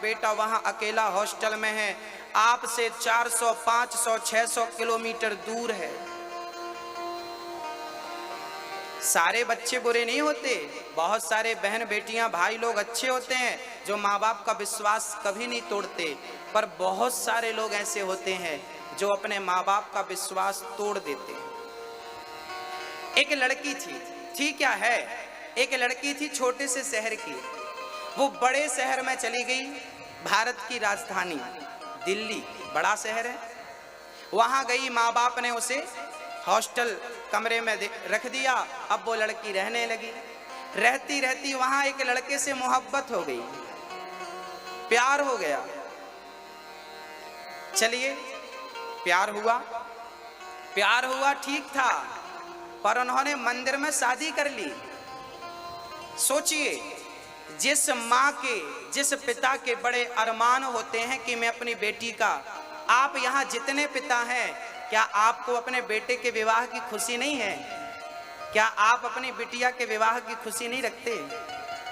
बेटा वहाँ अकेला हॉस्टल में है, आपसे 400, 500, 600 किलोमीटर दूर है। सारे बच्चे बुरे नहीं होते, बहुत सारे बहन बेटियां भाई लोग अच्छे होते हैं जो माँ बाप का विश्वास कभी नहीं तोड़ते, पर बहुत सारे लोग ऐसे होते हैं जो अपने माँ बाप का विश्वास तोड़ देते हैं। एक लड़की थी क्या है, एक लड़की थी छोटे से शहर की, वो बड़े शहर में चली गई। भारत की राजधानी दिल्ली बड़ा शहर है, वहां गई, माँ बाप ने उसे हॉस्टल कमरे में रख दिया। अब वो लड़की रहने लगी, रहती रहती वहां एक लड़के से मोहब्बत हो गई, प्यार हो गया। चलिए प्यार हुआ ठीक था, पर उन्होंने मंदिर में शादी कर ली। सोचिए, जिस माँ के जिस पिता के बड़े अरमान होते हैं कि मैं अपनी बेटी का, आप यहाँ जितने पिता हैं, क्या आपको अपने बेटे के विवाह की खुशी नहीं है? क्या आप अपनी बिटिया के विवाह की खुशी नहीं रखते?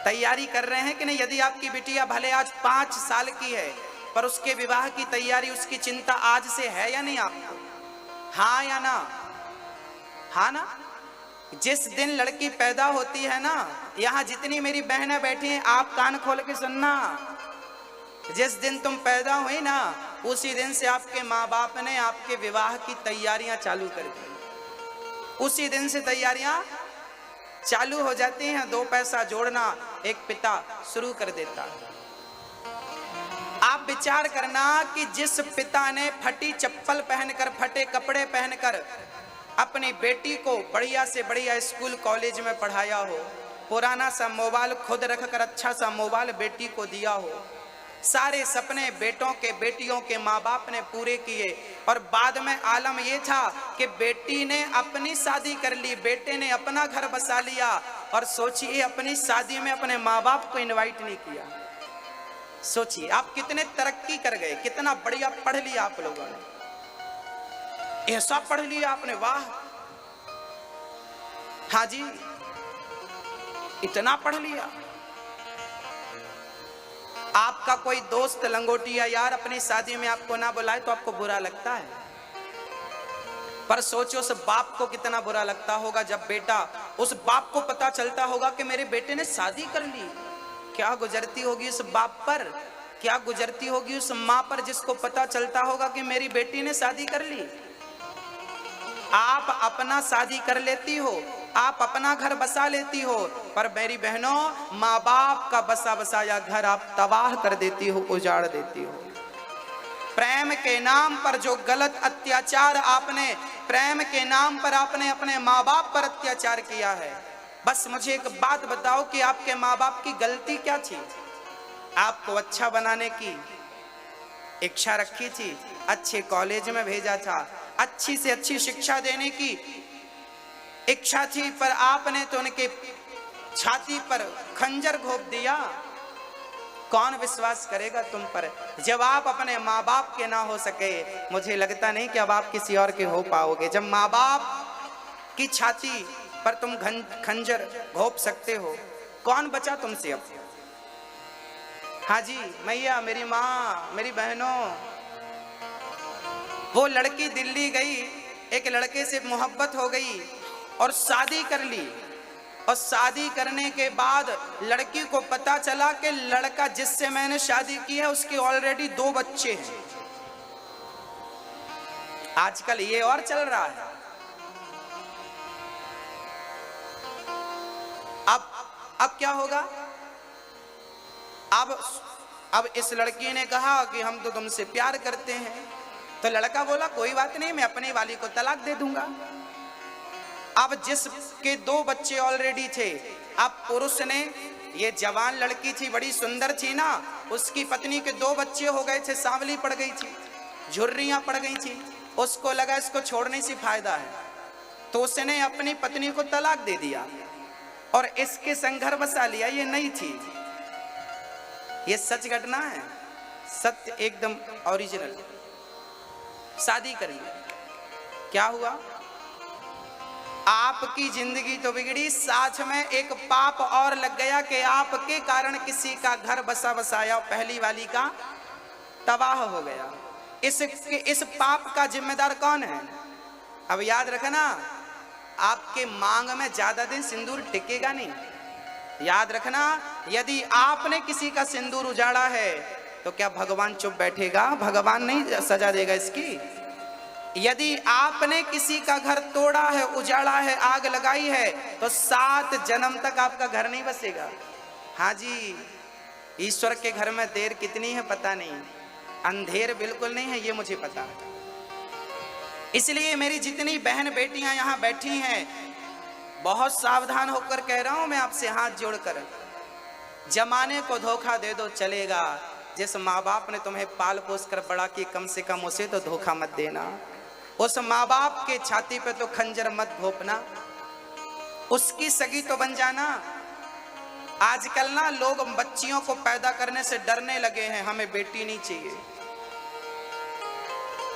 तैयारी कर रहे हैं कि नहीं? यदि आपकी बिटिया भले आज 5 साल की है, पर उसके विवाह की तैयारी, उसकी चिंता आज से है या नहीं आपको? हाँ या ना? हाँ ना? जिस दिन लड़की पैदा होती है ना, यहाँ जितनी मेरी बहनें बैठी हैं, आप कान खोल के सुनना, जिस दिन तुम पैदा हुई ना, उसी दिन से आपके माँ बाप ने आपके विवाह की तैयारियां चालू कर दी। उसी दिन से तैयारियां चालू हो जाती हैं। 2 पैसा जोड़ना एक पिता शुरू कर देता है। आप विचार करना कि जिस पिता ने फटी चप्पल पहनकर, फटे कपड़े पहनकर अपनी बेटी को बढ़िया से बढ़िया स्कूल कॉलेज में पढ़ाया हो, पुराना सा मोबाइल खुद रखकर अच्छा सा मोबाइल बेटी को दिया हो, सारे सपने बेटों के बेटियों के माँ बाप ने पूरे किए, और बाद में आलम ये था कि बेटी ने अपनी शादी कर ली, बेटे ने अपना घर बसा लिया, और सोचिए अपनी शादी में अपने माँ बाप को इनवाइट नहीं किया। सोचिए आप कितने तरक्की कर गए, कितना बढ़िया पढ़ लिया आप लोगों ने, ऐसा पढ़ लिया आपने, वाह। हाँ जी, इतना पढ़ लिया। आपका कोई दोस्त लंगोटिया यार अपनी शादी में आपको ना बुलाए तो आपको बुरा लगता है, पर सोचो उस बाप को कितना बुरा लगता होगा जब बेटा, उस बाप को पता चलता होगा कि मेरे बेटे ने शादी कर ली। क्या गुजरती होगी उस बाप पर, क्या गुजरती होगी उस माँ पर जिसको पता चलता होगा कि मेरी बेटी ने शादी कर ली। आप अपना शादी कर लेती हो, आप अपना घर बसा लेती हो, पर मेरी बहनों, माँ बाप का बसा बसाया घर आप तबाह कर देती हो, उजाड़ देती हो। प्रेम के नाम पर जो गलत अत्याचार आपने, प्रेम के नाम पर आपने अपने माँ बाप पर अत्याचार किया है। बस मुझे एक बात बताओ कि आपके माँ बाप की गलती क्या थी? आपको अच्छा बनाने की इच्छा रखी थी, अच्छे कॉलेज में भेजा था, अच्छी से अच्छी शिक्षा देने की इच्छा थी, पर आपने तो उनके छाती पर खंजर घोंप दिया। कौन विश्वास करेगा तुम पर जब आप अपने माँ बाप के ना हो सके? मुझे लगता नहीं कि अब आप किसी और के हो पाओगे। जब माँ बाप की छाती पर तुम खंजर घोंप सकते हो, कौन बचा तुमसे अब? हाँ जी मैया, मेरी माँ, मेरी बहनों, वो लड़की दिल्ली गई, एक लड़के से मोहब्बत हो गई और शादी कर ली, और शादी करने के बाद लड़की को पता चला कि लड़का जिससे मैंने शादी की है उसके ऑलरेडी 2 बच्चे हैं। आजकल ये और चल रहा है। अब क्या होगा? अब इस लड़की ने कहा कि हम तो तुमसे प्यार करते हैं, तो लड़का बोला कोई बात नहीं, मैं अपनी वाली को तलाक दे दूंगा। अब जिसके 2 बच्चे ऑलरेडी थे, अब पुरुष ने, ये जवान लड़की थी, बड़ी सुंदर थी ना, उसकी पत्नी के 2 बच्चे हो गए थे, सांवली पड़ गई थी, झुर्रियां पड़ गई थी, उसको लगा इसको छोड़ने से फायदा है, तो उसने अपनी पत्नी को तलाक दे दिया और इसके संग घर बसा लिया। ये नहीं थी, ये सच घटना है, सत्य एकदम ओरिजिनल। शादी कर ली, क्या हुआ? आपकी जिंदगी तो बिगड़ी, साथ में एक पाप और लग गया कि आपके कारण किसी का घर बसा बसाया पहली वाली का तबाह हो गया। इस पाप का जिम्मेदार कौन है? अब याद रखना, आपके मांग में ज्यादा दिन सिंदूर टिकेगा नहीं। याद रखना, यदि आपने किसी का सिंदूर उजाड़ा है तो क्या भगवान चुप बैठेगा? भगवान नहीं सजा देगा इसकी। यदि आपने किसी का घर तोड़ा है, उजाड़ा है, आग लगाई है, तो 7 जन्म तक आपका घर नहीं बसेगा। हाँ जी, ईश्वर के घर में देर कितनी है पता नहीं, अंधेर बिल्कुल नहीं है, ये मुझे पता है। इसलिए मेरी जितनी बहन बेटियां यहाँ बैठी हैं, बहुत सावधान होकर कह रहा हूं मैं आपसे हाथ जोड़कर, जमाने को धोखा दे दो चलेगा। जिस माँ बाप ने तुम्हें पाल पोस कर बड़ा की, कम से कम उसे तो धोखा मत देना। उस माँ बाप के छाती पे तो खंजर मत घोपना, उसकी सगी तो बन जाना। आजकल ना लोग बच्चियों को पैदा करने से डरने लगे हैं, हमें बेटी नहीं चाहिए।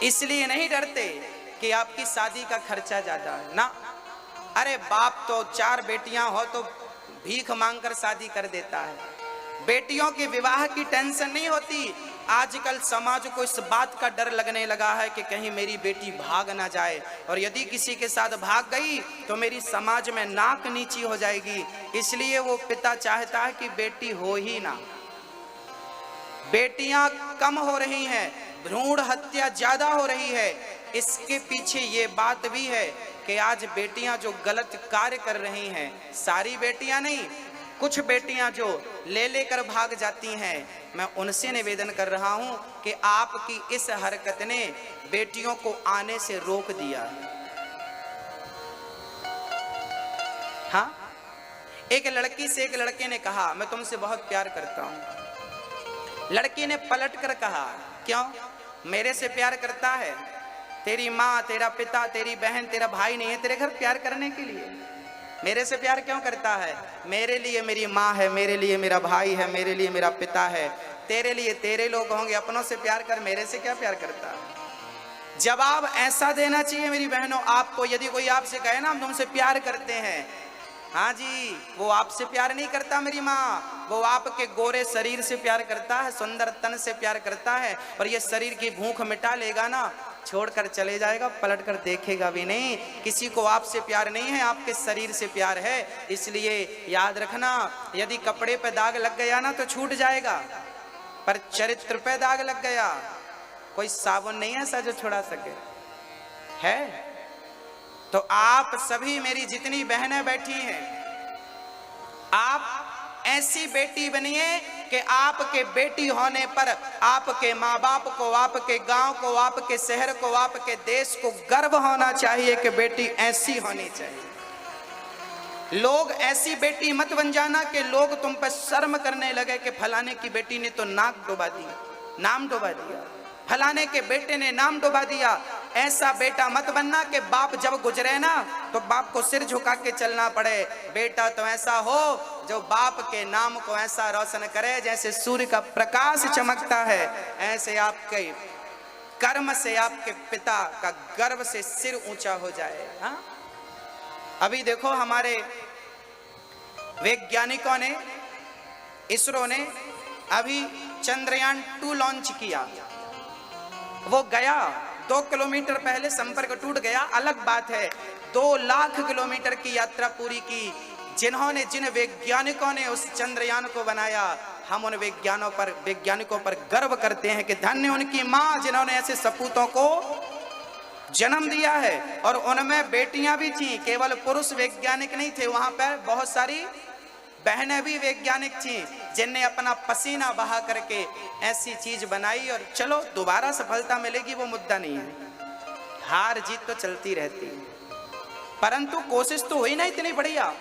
इसलिए नहीं डरते कि आपकी शादी का खर्चा ज्यादा है ना। अरे बाप तो 4 बेटियां हो तो भीख मांगकर शादी कर देता है। बेटियों के विवाह की टेंशन नहीं होती। आजकल समाज को इस बात का डर लगने लगा है कि कहीं मेरी बेटी भाग ना जाए, और यदि किसी के साथ भाग गई तो मेरी समाज में नाक नीची हो जाएगी। इसलिए वो पिता चाहता है कि बेटी हो ही ना। बेटियां कम हो रही हैं, भ्रूण हत्या ज्यादा हो रही है। इसके पीछे ये बात भी है कि आज बेटियां जो गलत कार्य कर रही हैं, सारी बेटियां नहीं, कुछ बेटियां जो ले लेकर भाग जाती हैं, मैं उनसे निवेदन कर रहा हूं कि आपकी इस हरकत ने बेटियों को आने से रोक दिया। हाँ, एक लड़की से एक लड़के ने कहा मैं तुमसे बहुत प्यार करता हूं। लड़की ने पलट कर कहा क्यों? मेरे से प्यार करता है? तेरी माँ, तेरा पिता, तेरी बहन, तेरा भाई नहीं है तेरे घर प्यार करने के लिए? मेरे से प्यार क्यों करता है? मेरे लिए मेरी माँ है, मेरे लिए मेरा भाई है, मेरे लिए मेरा पिता है। तेरे लिए तेरे लोग होंगे, अपनों से प्यार कर, मेरे से क्या प्यार करता है? जवाब ऐसा देना चाहिए मेरी बहनों आपको। यदि कोई आपसे कहे ना हम तुमसे प्यार करते हैं, हाँ जी, वो आपसे प्यार नहीं करता मेरी माँ, वो आपके गोरे शरीर से प्यार करता है, सुंदर तन से प्यार करता है। और ये शरीर की भूख मिटा लेगा ना, छोड़कर चले जाएगा, पलट कर देखेगा भी नहीं। किसी को आपसे प्यार नहीं है, आपके शरीर से प्यार है। इसलिए याद रखना, यदि कपड़े पे दाग लग गया ना तो छूट जाएगा, पर चरित्र पे दाग लग गया, कोई साबुन नहीं है ऐसा जो छुड़ा सके है। तो आप सभी मेरी जितनी बहनें बैठी हैं, आप ऐसी बेटी बनिए कि आपके बेटी होने पर आपके माँ बाप को, आपके गांव को, आपके शहर को, आपके देश को गर्व होना चाहिए कि बेटी ऐसी होनी चाहिए। लोग ऐसी बेटी मत बन जाना कि लोग तुम पर शर्म करने लगे कि फलाने की बेटी ने तो नाक डुबा दी, नाम डुबा दिया, फलाने के बेटे ने नाम डुबा दिया। ऐसा बेटा मत बनना कि बाप जब गुजरे ना तो बाप को सिर झुका के चलना पड़े। बेटा तो ऐसा हो जो बाप के नाम को ऐसा रोशन करे जैसे सूर्य का प्रकाश चमकता है। ऐसे आपके कर्म से आपके पिता का गर्व से सिर ऊंचा हो जाए। हाँ, अभी देखो हमारे वैज्ञानिकों ने, इसरो ने अभी चंद्रयान 2 लॉन्च किया। वो गया 2 किलोमीटर पहले संपर्क टूट गया, अलग बात है। 2 लाख किलोमीटर की यात्रा पूरी की। जिन वैज्ञानिकों ने उस चंद्रयान को बनाया, हम उन वैज्ञानिकों पर गर्व करते हैं कि धन्य उनकी माँ जिन्होंने ऐसे सपूतों को जन्म दिया है। और उनमें बेटियां भी थी, केवल पुरुष वैज्ञानिक नहीं थे, वहां पर बहुत सारी बहनें भी वैज्ञानिक थी जिनने अपना पसीना बहा करके ऐसी चीज बनाई। और चलो दोबारा सफलता मिलेगी वो मुद्दा नहीं है, हार जीत तो चलती रहती है, परंतु कोशिश तो हुई ना इतनी बढ़िया।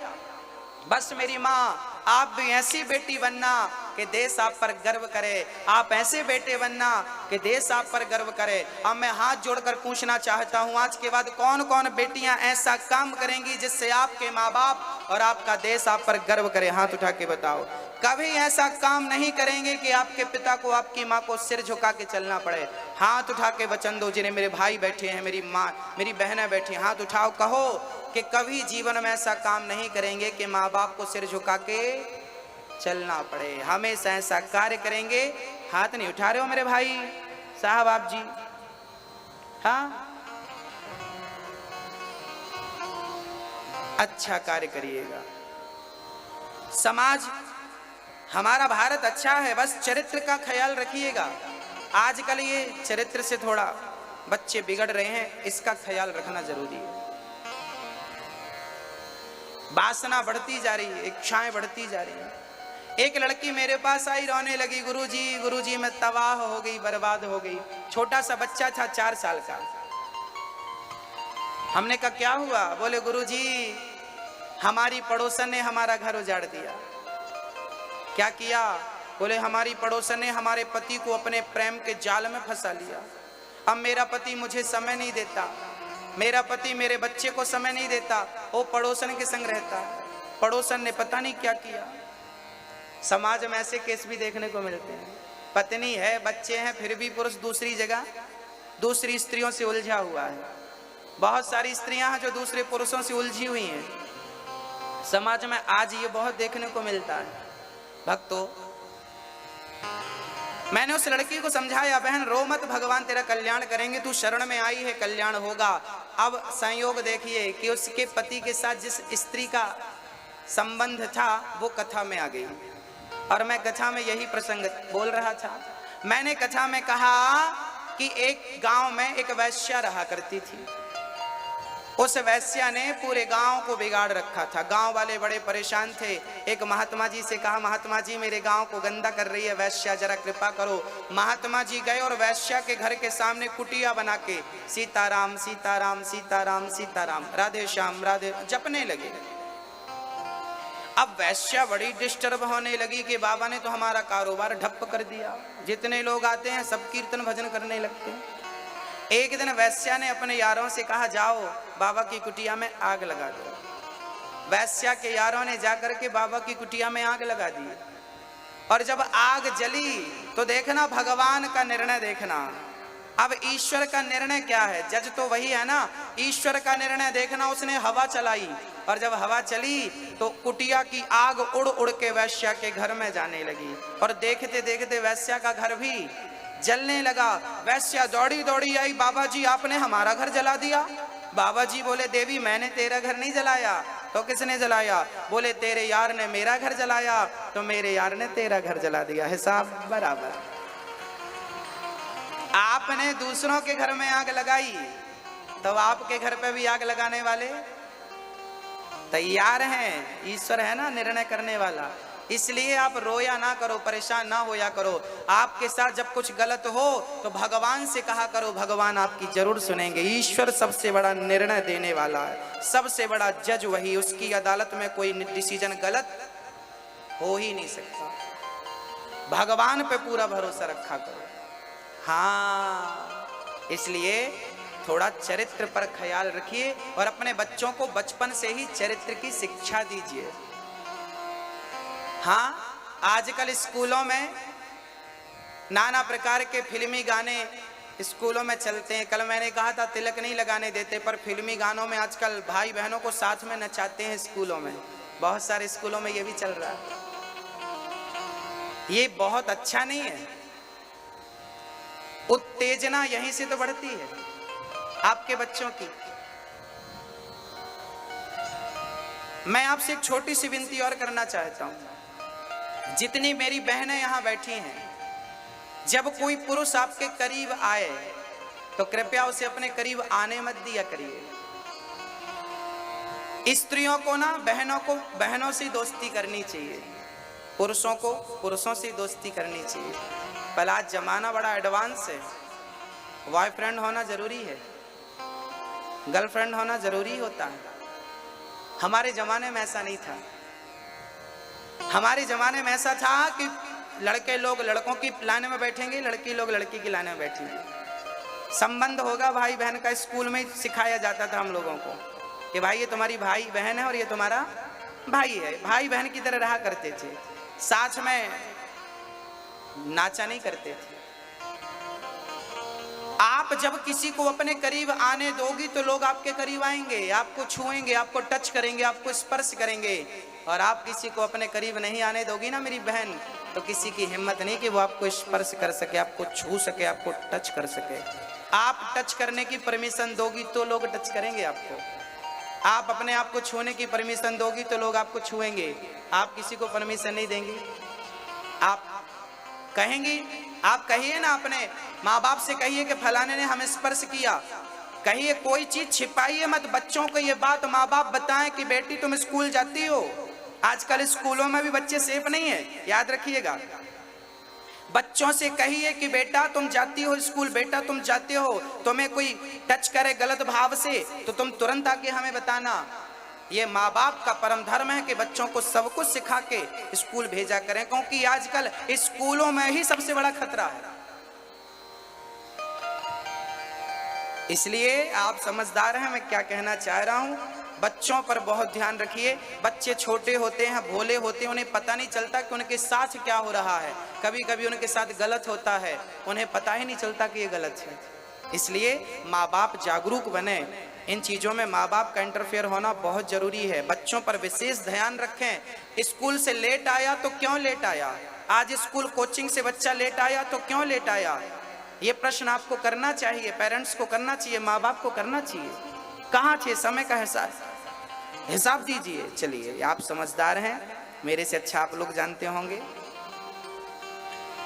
बस मेरी माँ, आप भी ऐसी बेटी बनना कि देश आप पर गर्व करे, आप ऐसे बेटे बनना कि देश आप पर गर्व करे। अब मैं हाथ जोड़कर पूछना चाहता हूँ, आज के बाद कौन कौन बेटियां ऐसा काम करेंगी जिससे आपके माँ बाप और आपका देश आप पर गर्व करे? हाथ उठा के बताओ। कभी ऐसा काम नहीं करेंगे कि आपके पिता को, आपकी माँ को सिर झुका के चलना पड़े। हाथ उठा के वचन दो। जिन्हें मेरे भाई बैठे हैं, मेरी माँ, मेरी बहनें बैठी, हाथ उठाओ, कहो कि कभी जीवन में ऐसा काम नहीं करेंगे कि माँ बाप को सिर झुका के चलना पड़े। हमेशा ऐसा कार्य करेंगे। हाथ नहीं उठा रहे हो मेरे भाई साहब आप जी? हाँ, अच्छा कार्य करिएगा। समाज हमारा भारत अच्छा है, बस चरित्र का ख्याल रखिएगा। आजकल ये चरित्र से थोड़ा बच्चे बिगड़ रहे हैं, इसका ख्याल रखना जरूरी है। वासना बढ़ती जा रही है, इच्छाएं बढ़ती जा रही है। एक लड़की मेरे पास आई, रोने लगी, गुरुजी मैं तबाह हो गई, बर्बाद हो गई। छोटा सा बच्चा था 4 साल का। हमने कहा क्या हुआ? बोले गुरुजी हमारी पड़ोसन ने हमारा घर उजाड़ दिया। क्या किया? बोले हमारी पड़ोसन ने हमारे पति को अपने प्रेम के जाल में फंसा लिया। अब मेरा पति मुझे समय नहीं देता, मेरा पति मेरे बच्चे को समय नहीं देता, वो पड़ोसन के संग रहता है। पड़ोसन ने पता नहीं क्या किया। समाज में ऐसे केस भी देखने को मिलते हैं। पत्नी है, बच्चे हैं, फिर भी पुरुष दूसरी जगह दूसरी स्त्रियों से उलझा हुआ है। बहुत सारी स्त्रियां हैं जो दूसरे पुरुषों से उलझी हुई हैं। समाज में आज ये बहुत देखने को मिलता है। भक्तों, मैंने उस लड़की को समझाया, बहन रो मत, भगवान तेरा कल्याण करेंगे, तू शरण में आई है, कल्याण होगा। अब संयोग देखिए कि उसके पति के साथ जिस स्त्री का संबंध था वो कथा में आ गई। और मैं कथा में यही प्रसंग बोल रहा था। मैंने कथा में कहा कि एक गांव में एक वैश्या रहा करती थी। उस वैश्या ने पूरे गांव को बिगाड़ रखा था। गांव वाले बड़े परेशान थे। एक महात्मा जी से कहा, महात्मा जी मेरे गांव को गंदा कर रही है वैश्या, जरा कृपा करो। महात्मा जी गए और वैश्या के घर के सामने कुटिया बना के सीताराम सीताराम सीताराम सीताराम, राधे श्याम राधे जपने लगे। अब वैश्या बड़ी डिस्टर्ब होने लगी कि बाबा ने तो हमारा कारोबार ठप कर दिया। जितने लोग आते हैं सब कीर्तन भजन करने लगते हैं। एक दिन वैश्या ने अपने यारों से कहा, जाओ बाबा की कुटिया में आग लगा दो। वैश्या के यारों ने जाकर के बाबा की कुटिया में आग लगा दी। और जब आग जली तो देखना भगवान का निर्णय देखना। अब ईश्वर का निर्णय क्या है? जज तो वही है ना। ईश्वर का निर्णय देखना, उसने हवा चलाई और जब हवा चली तो कुटिया की आग उड़ उड़ के वैश्या के घर में जाने लगी। और देखते देखते वैश्या का घर भी जलने लगा। वैश्या दौड़ी दौड़ी आई, बाबा जी आपने हमारा घर जला दिया। बाबा जी बोले, देवी मैंने तेरा घर नहीं जलाया। तो किसने जलाया? बोले तेरे यार ने मेरा घर जलाया, तो मेरे यार ने तेरा घर जला दिया। हिसाब बराबर। आपने दूसरों के घर में आग लगाई तो आपके घर पे भी आग लगाने वाले तैयार हैं। ईश्वर है ना निर्णय करने वाला। इसलिए आप रोया ना करो, परेशान ना होया करो। आपके साथ जब कुछ गलत हो तो भगवान से कहा करो, भगवान आपकी जरूर सुनेंगे। ईश्वर सबसे बड़ा निर्णय देने वाला है, सबसे बड़ा जज वही। उसकी अदालत में कोई डिसीजन गलत हो ही नहीं सकता। भगवान पे पूरा भरोसा रखा करो। हाँ, इसलिए थोड़ा चरित्र पर ख्याल रखिए और अपने बच्चों को बचपन से ही चरित्र की शिक्षा दीजिए। हाँ, आजकल स्कूलों में नाना प्रकार के फिल्मी गाने स्कूलों में चलते हैं। कल मैंने कहा था तिलक नहीं लगाने देते, पर फिल्मी गानों में आजकल भाई बहनों को साथ में नचाते हैं स्कूलों में। बहुत सारे स्कूलों में ये भी चल रहा है। ये बहुत अच्छा नहीं है। उत्तेजना यहीं से तो बढ़ती है आपके बच्चों की। मैं आपसे एक छोटी सी विनती और करना चाहता हूं। जितनी मेरी बहनें यहां बैठी हैं, जब कोई पुरुष आपके करीब आए तो कृपया उसे अपने करीब आने मत दिया करिए। स्त्रियों को ना बहनों से दोस्ती करनी चाहिए, पुरुषों को पुरुषों से दोस्ती करनी चाहिए। पर आज जमाना बड़ा एडवांस है। बॉयफ्रेंड होना जरूरी है, गर्लफ्रेंड होना जरूरी होता है। हमारे जमाने में ऐसा नहीं था। हमारे जमाने में ऐसा था कि लड़के लोग लड़कों की लाइन में बैठेंगे, लड़की लोग लड़की की लाइन में बैठेंगे। संबंध होगा भाई बहन का स्कूल में सिखाया जाता था हम लोगों को कि भाई ये तुम्हारी भाई बहन है और ये तुम्हारा भाई है। भाई बहन की तरह रहा करते थे, साथ में नाचा नहीं करते थे। आप जब किसी को अपने करीब आने दोगी तो लोग आपके करीब आएंगे, आपको छुएंगे, आपको टच करेंगे, आपको स्पर्श करेंगे। और आप किसी को अपने करीब नहीं आने दोगी ना मेरी बहन, तो किसी की हिम्मत नहीं कि वो आपको स्पर्श कर सके, आपको छू सके, आपको टच कर सके। आप टच करने की परमिशन दोगी तो लोग टच करेंगे आपको। आप अपने आप को छूने की परमिशन दोगी तो लोग आपको छुएंगे। आप किसी को परमिशन नहीं देंगी, आप कहेंगी। आप कहिए ना, अपने माँ बाप से कहिए कि फलाने ने हमें स्पर्श किया। कहिए, कोई चीज छिपाइए मत। बच्चों को ये बात माँ बाप बताएं कि बेटी तुम स्कूल जाती हो। आजकल स्कूलों में भी बच्चे सेफ नहीं है, याद रखिएगा। बच्चों से कहिए कि बेटा तुम जाती हो स्कूल, बेटा तुम जाते हो, तुम्हें कोई टच करे गलत भाव से तो तुम तुरंत आके हमें बताना। ये माँ बाप का परम धर्म है कि बच्चों को सब कुछ सिखा के स्कूल भेजा करें, क्योंकि आजकल स्कूलों में ही सबसे बड़ा खतरा है। इसलिए आप समझदार हैं, मैं क्या कहना चाह रहा हूं। बच्चों पर बहुत ध्यान रखिए। बच्चे छोटे होते हैं, भोले होते हैं, उन्हें पता नहीं चलता कि उनके साथ क्या हो रहा है। कभी कभी उनके साथ गलत होता है, उन्हें पता ही नहीं चलता कि ये गलत है। इसलिए माँ बाप जागरूक बने। इन चीज़ों में माँ बाप का इंटरफेयर होना बहुत जरूरी है। बच्चों पर विशेष ध्यान रखें। स्कूल से लेट आया तो क्यों लेट आया, आज स्कूल कोचिंग से बच्चा लेट आया तो क्यों लेट आया, ये प्रश्न आपको करना चाहिए, पेरेंट्स को करना चाहिए, माँ बाप को करना चाहिए। कहाँ थे, समय का हिसाब दीजिए। चलिए, आप समझदार हैं, मेरे से अच्छा आप लोग जानते होंगे।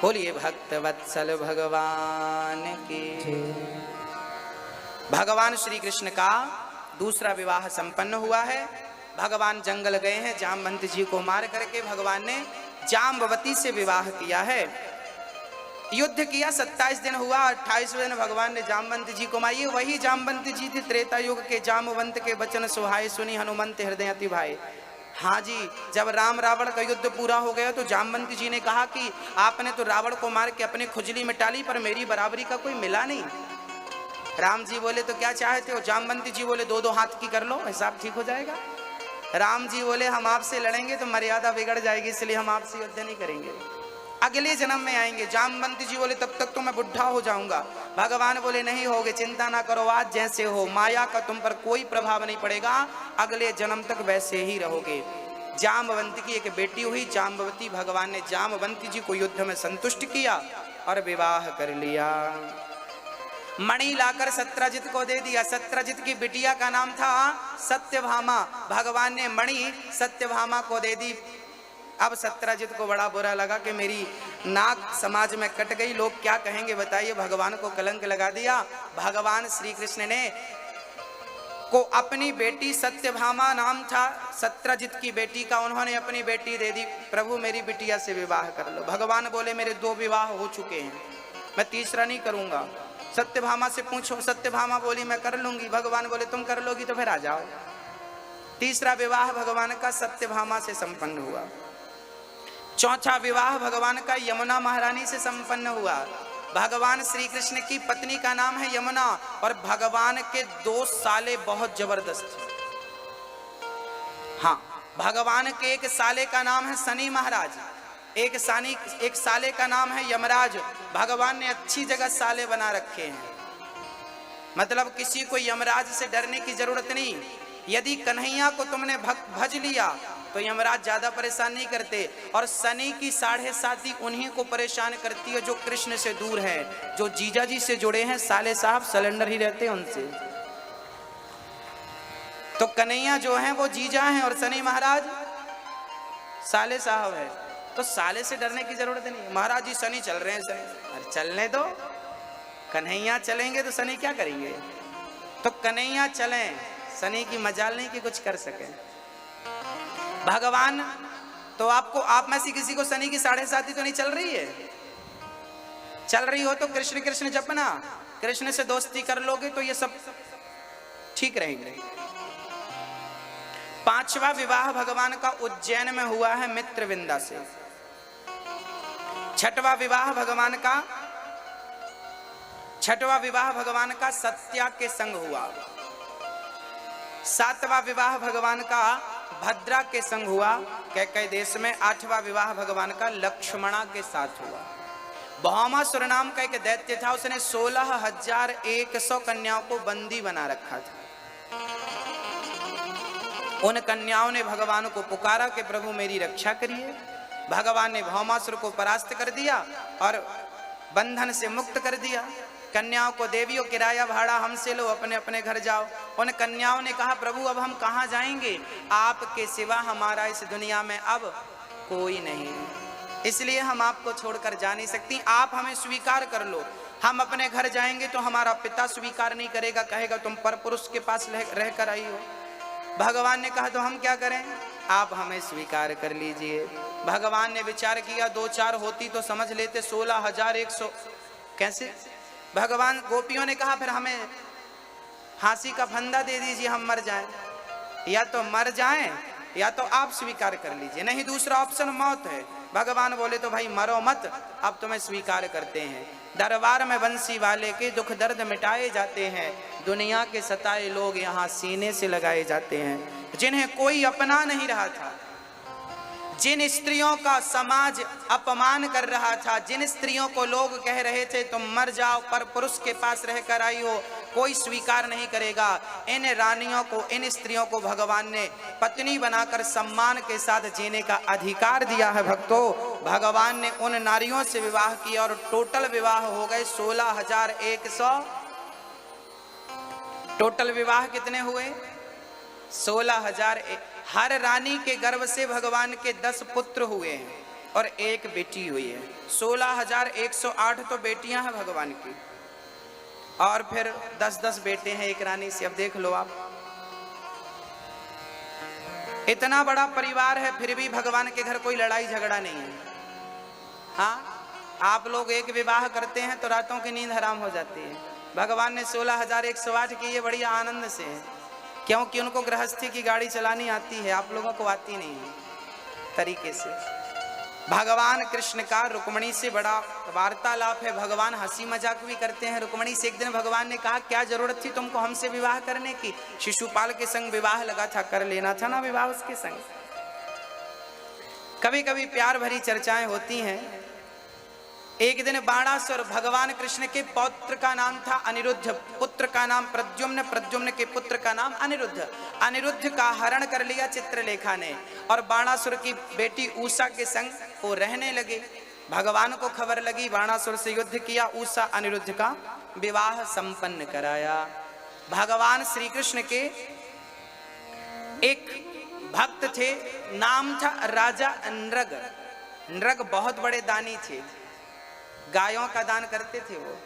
बोलिए भक्त वत्सल भगवान की। भगवान श्री कृष्ण का दूसरा विवाह संपन्न हुआ है। भगवान जंगल गए हैं, जामवंत जी को मार करके भगवान ने जाम्बवती से विवाह किया है। युद्ध किया, 27 दिन हुआ, 28वें दिन भगवान ने जामवंत जी को मारी। वही जामवंत जी थे त्रेता युग के। जामवंत के वचन सुहाए, सुनी हनुमंत हृदय अति भाए। हाँ जी, जब राम रावण का युद्ध पूरा हो गया तो जामवंत जी ने कहा कि आपने तो रावण को मार के अपनी खुजली मिटा ली, पर मेरी बराबरी का कोई मिला नहीं। राम जी बोले तो क्या चाहते हो? जामवंत जी बोले 2-2 हाथ की कर लो, हिसाब ठीक हो जाएगा। राम जी बोले हम आपसे लड़ेंगे तो मर्यादा बिगड़ जाएगी, इसलिए हम आपसे युद्ध नहीं करेंगे, अगले जन्म में आएंगे। जामवंत जी बोले तब तक तो मैं बुढ़ा हो जाऊंगा। भगवान बोले नहीं होगे, चिंता ना करो, आज जैसे हो, माया का तुम पर कोई प्रभाव नहीं पड़ेगा, अगले जन्म तक वैसे ही रहोगे। जामवंत की एक बेटी हुई जाम्बवती। भगवान ने जामवंत जी को युद्ध में संतुष्ट किया और विवाह कर लिया। मणि लाकर सत्यजित को दे दिया। सत्यजित की बिटिया का नाम था सत्यभामा। भगवान ने मणि सत्यभामा को दे दी। अब सत्यजित को बड़ा बुरा लगा कि मेरी नाक समाज में कट गई, लोग क्या कहेंगे बताइए, भगवान को कलंक लगा दिया। भगवान श्री कृष्ण ने को अपनी बेटी सत्यभामा नाम था सत्यजित की बेटी का, उन्होंने अपनी बेटी दे दी। प्रभु मेरी बिटिया से विवाह कर लो। भगवान बोले मेरे 2 विवाह हो चुके हैं, मैं तीसरा नहीं करूंगा। सत्यभामा से पूछो। सत्यभामा बोली मैं कर लूंगी। भगवान बोले तुम कर लोगी तो फिर आ जाओ। तीसरा विवाह भगवान का सत्यभामा से संपन्न हुआ। चौथा विवाह भगवान का यमुना महारानी से संपन्न हुआ। भगवान श्री कृष्ण की पत्नी का नाम है यमुना और भगवान के 2 साले बहुत जबरदस्त। हाँ, भगवान के एक साले का नाम है शनि महाराज, एक साले का नाम है यमराज। भगवान ने अच्छी जगह साले बना रखे हैं, मतलब किसी को यमराज से डरने की जरूरत नहीं। यदि कन्हैया को तुमने भज लिया तो यमराज ज्यादा परेशान नहीं करते। और शनि की 7.5 उन्हीं को परेशान करती है जो कृष्ण से दूर है, जो जीजा जी से जुड़े हैं। साले साहब सिलेंडर ही रहते हैं उनसे। तो कन्हैया जो है वो जीजा हैं और शनि महाराज साले साहब है। तो साले से डरने की जरूरत नहीं। महाराज जी शनि चल रहे हैं, शनि अरे चलने दो, कन्हैया चलेंगे तो शनि क्या करेंगे? तो कन्हैया चलें, शनि की मजाल नहीं कि कुछ कर सके। भगवान तो आपको, आप में से किसी को शनि की 7.5 तो नहीं चल रही है? चल रही हो तो कृष्ण कृष्ण जपना, कृष्ण से दोस्ती कर लोगे तो ये सब ठीक रहेंगे। 5वां विवाह भगवान का उज्जैन में हुआ है मित्रविंदा से। 6वां विवाह भगवान का सत्या के संग हुआ। 7वां विवाह भगवान का भद्रा के संग हुआ कैकेयी देश में। 8वां विवाह भगवान का लक्ष्मणा के साथ हुआ। भौमासुर नाम का एक दैत्य था, उसने 16,100 कन्याओं को बंदी बना रखा था। उन कन्याओं ने भगवान को पुकारा कि प्रभु मेरी रक्षा करिए। भगवान ने भौमासुर को परास्त कर दिया और बंधन से मुक्त कर दिया। कन्याओं को देवियों किराया भाड़ा हमसे लो, अपने अपने घर जाओ। उन कन्याओं ने कहा प्रभु अब हम कहाँ जाएंगे, आपके सिवा हमारा इस दुनिया में अब कोई नहीं, इसलिए हम आपको छोड़कर जा नहीं सकती, आप हमें स्वीकार कर लो। हम अपने घर जाएंगे तो हमारा पिता स्वीकार नहीं करेगा, कहेगा तुम परपुरुष के पास रह कर आई हो। भगवान ने कहा तो हम क्या करें, आप हमें स्वीकार कर लीजिए। भगवान ने विचार किया, 2-4 होती तो समझ लेते, 16,100 कैसे। भगवान गोपियों ने कहा फिर हमें फांसी का फंदा दे दीजिए, हम मर जाएं, या तो मर जाएं या तो आप स्वीकार कर लीजिए, नहीं दूसरा ऑप्शन मौत है। भगवान बोले तो भाई मरो मत, अब तुम्हें स्वीकार करते हैं। दरबार में बंसी वाले के दुख दर्द मिटाए जाते हैं, दुनिया के सताए लोग यहाँ सीने से लगाए जाते हैं। जिन्हें कोई अपना नहीं रहा था, जिन स्त्रियों का समाज अपमान कर रहा था, जिन स्त्रियों को लोग कह रहे थे तुम मर जाओ, पर पुरुष के पास रहकर आई हो, कोई स्वीकार नहीं करेगा, इन रानियों को, इन स्त्रियों को भगवान ने पत्नी बनाकर सम्मान के साथ जीने का अधिकार दिया है। भक्तों, भगवान ने उन नारियों से विवाह किया और टोटल विवाह हो गए 16,100। टोटल विवाह कितने हुए, 16,000। हर रानी के गर्भ से भगवान के 10 पुत्र हुए हैं और 1 बेटी हुई है। 16,108 तो बेटियां हैं भगवान की, और फिर 10-10 बेटे हैं एक रानी से। अब देख लो आप, इतना बड़ा परिवार है, फिर भी भगवान के घर कोई लड़ाई झगड़ा नहीं है। हाँ, आप लोग एक विवाह करते हैं तो रातों की नींद हराम हो जाती है। भगवान ने 16,108 की, ये बड़ी आनंद से है, क्योंकि उनको गृहस्थी की गाड़ी चलानी आती है, आप लोगों को आती नहीं है तरीके से। भगवान कृष्ण का रुक्मणी से बड़ा वार्तालाप है, भगवान हंसी मजाक भी करते हैं रुक्मणी से। एक दिन भगवान ने कहा क्या जरूरत थी तुमको हमसे विवाह करने की, शिशुपाल के संग विवाह लगा था, कर लेना था ना विवाह उसके संग। कभी कभी प्यार भरी चर्चाएं होती हैं। एक दिन बाणासुर, भगवान कृष्ण के पौत्र का नाम था अनिरुद्ध, पुत्र का नाम प्रद्युम्न, प्रद्युम्न के पुत्र का नाम अनिरुद्ध। अनिरुद्ध का हरण कर लिया चित्रलेखा ने और बाणासुर की बेटी उषा के संग वो रहने लगे। भगवान को खबर लगी, बाणासुर से युद्ध किया, उषा अनिरुद्ध का विवाह संपन्न कराया। भगवान श्री कृष्ण के एक भक्त थे, नाम था राजा नृग। नृग बहुत बड़े दानी थे, गायों का दान करते थे वो।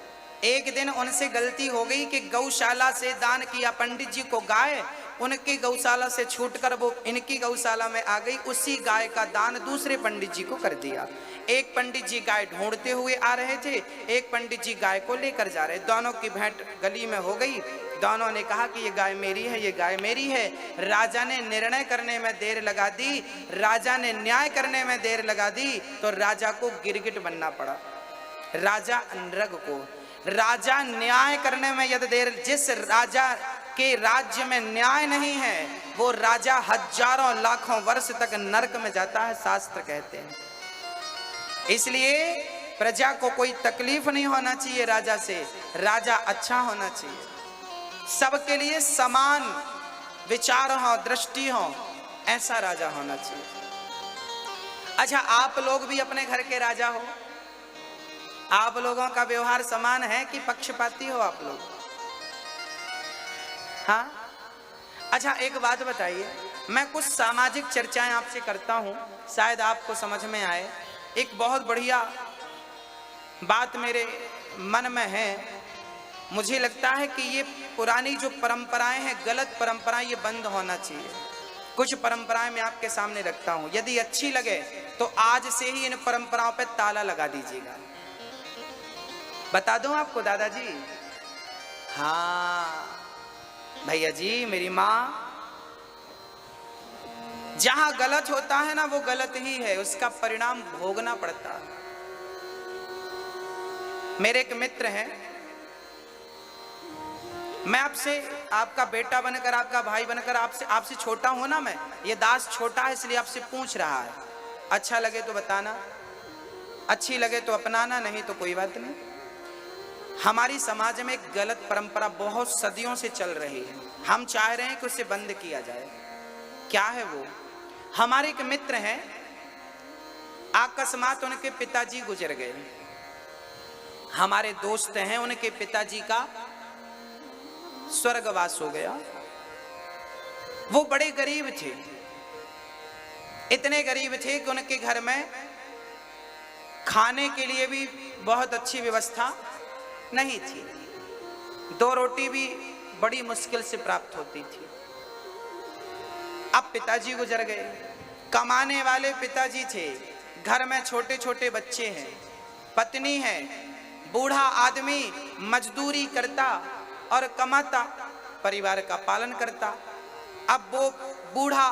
एक दिन उनसे गलती हो गई कि गौशाला से दान किया पंडित जी को गाय, उनकी गौशाला से छूटकर वो इनकी गौशाला में आ गई, उसी गाय का दान दूसरे पंडित जी को कर दिया। एक पंडित जी गाय ढूंढते हुए आ रहे थे, एक पंडित जी गाय को लेकर जा रहे, दोनों की भेंट गली में हो गई। दोनों ने कहा कि ये गाय मेरी है, ये गाय मेरी है। राजा ने निर्णय करने में देर लगा दी, राजा ने न्याय करने में देर लगा दी, तो राजा को गिरगिट बनना पड़ा। राजा नृग को राजा न्याय करने में यदि देर, जिस राजा के राज्य में न्याय नहीं है वो राजा हजारों लाखों वर्ष तक नरक में जाता है, शास्त्र कहते हैं। इसलिए प्रजा को कोई तकलीफ नहीं होना चाहिए राजा से, राजा अच्छा होना चाहिए, सबके लिए समान विचार हो, दृष्टि हो, ऐसा राजा होना चाहिए। अच्छा, आप लोग भी अपने घर के राजा हो, आप लोगों का व्यवहार समान है कि पक्षपाती हो आप लोग? हाँ? अच्छा, एक बात बताइए, मैं कुछ सामाजिक चर्चाएं आपसे करता हूं, शायद आपको समझ में आए। एक बहुत बढ़िया बात मेरे मन में है, मुझे लगता है कि ये पुरानी जो परंपराएं हैं, गलत परंपराएं, ये बंद होना चाहिए। कुछ परंपराएं मैं आपके सामने रखता हूं, यदि अच्छी लगे तो आज से ही इन परंपराओं पे ताला लगा दीजिएगा। बता दूं आपको दादाजी? हाँ भैया जी, मेरी माँ, जहां गलत होता है ना वो गलत ही है, उसका परिणाम भोगना पड़ता है। मेरे एक मित्र हैं, मैं आपसे, आपका बेटा बनकर, आपका भाई बनकर आपसे छोटा हूं ना मैं, ये दास छोटा है इसलिए आपसे पूछ रहा है, अच्छा लगे तो बताना। अच्छी लगे तो अपनाना, नहीं तो कोई बात नहीं। हमारी समाज में एक गलत परंपरा बहुत सदियों से चल रही है, हम चाह रहे हैं कि उसे बंद किया जाए। क्या है वो? हमारे एक मित्र हैं, अकस्मात उनके पिताजी गुजर गए। हमारे दोस्त हैं, उनके पिताजी का स्वर्गवास हो गया। वो बड़े गरीब थे, इतने गरीब थे कि उनके घर में खाने के लिए भी बहुत अच्छी व्यवस्था नहीं थी, 2 रोटी भी बड़ी मुश्किल से प्राप्त होती थी। अब पिताजी गुजर गए, कमाने वाले पिताजी थे, घर में छोटे छोटे बच्चे हैं, पत्नी है, बूढ़ा आदमी मजदूरी करता और कमाता, परिवार का पालन करता। अब वो बूढ़ा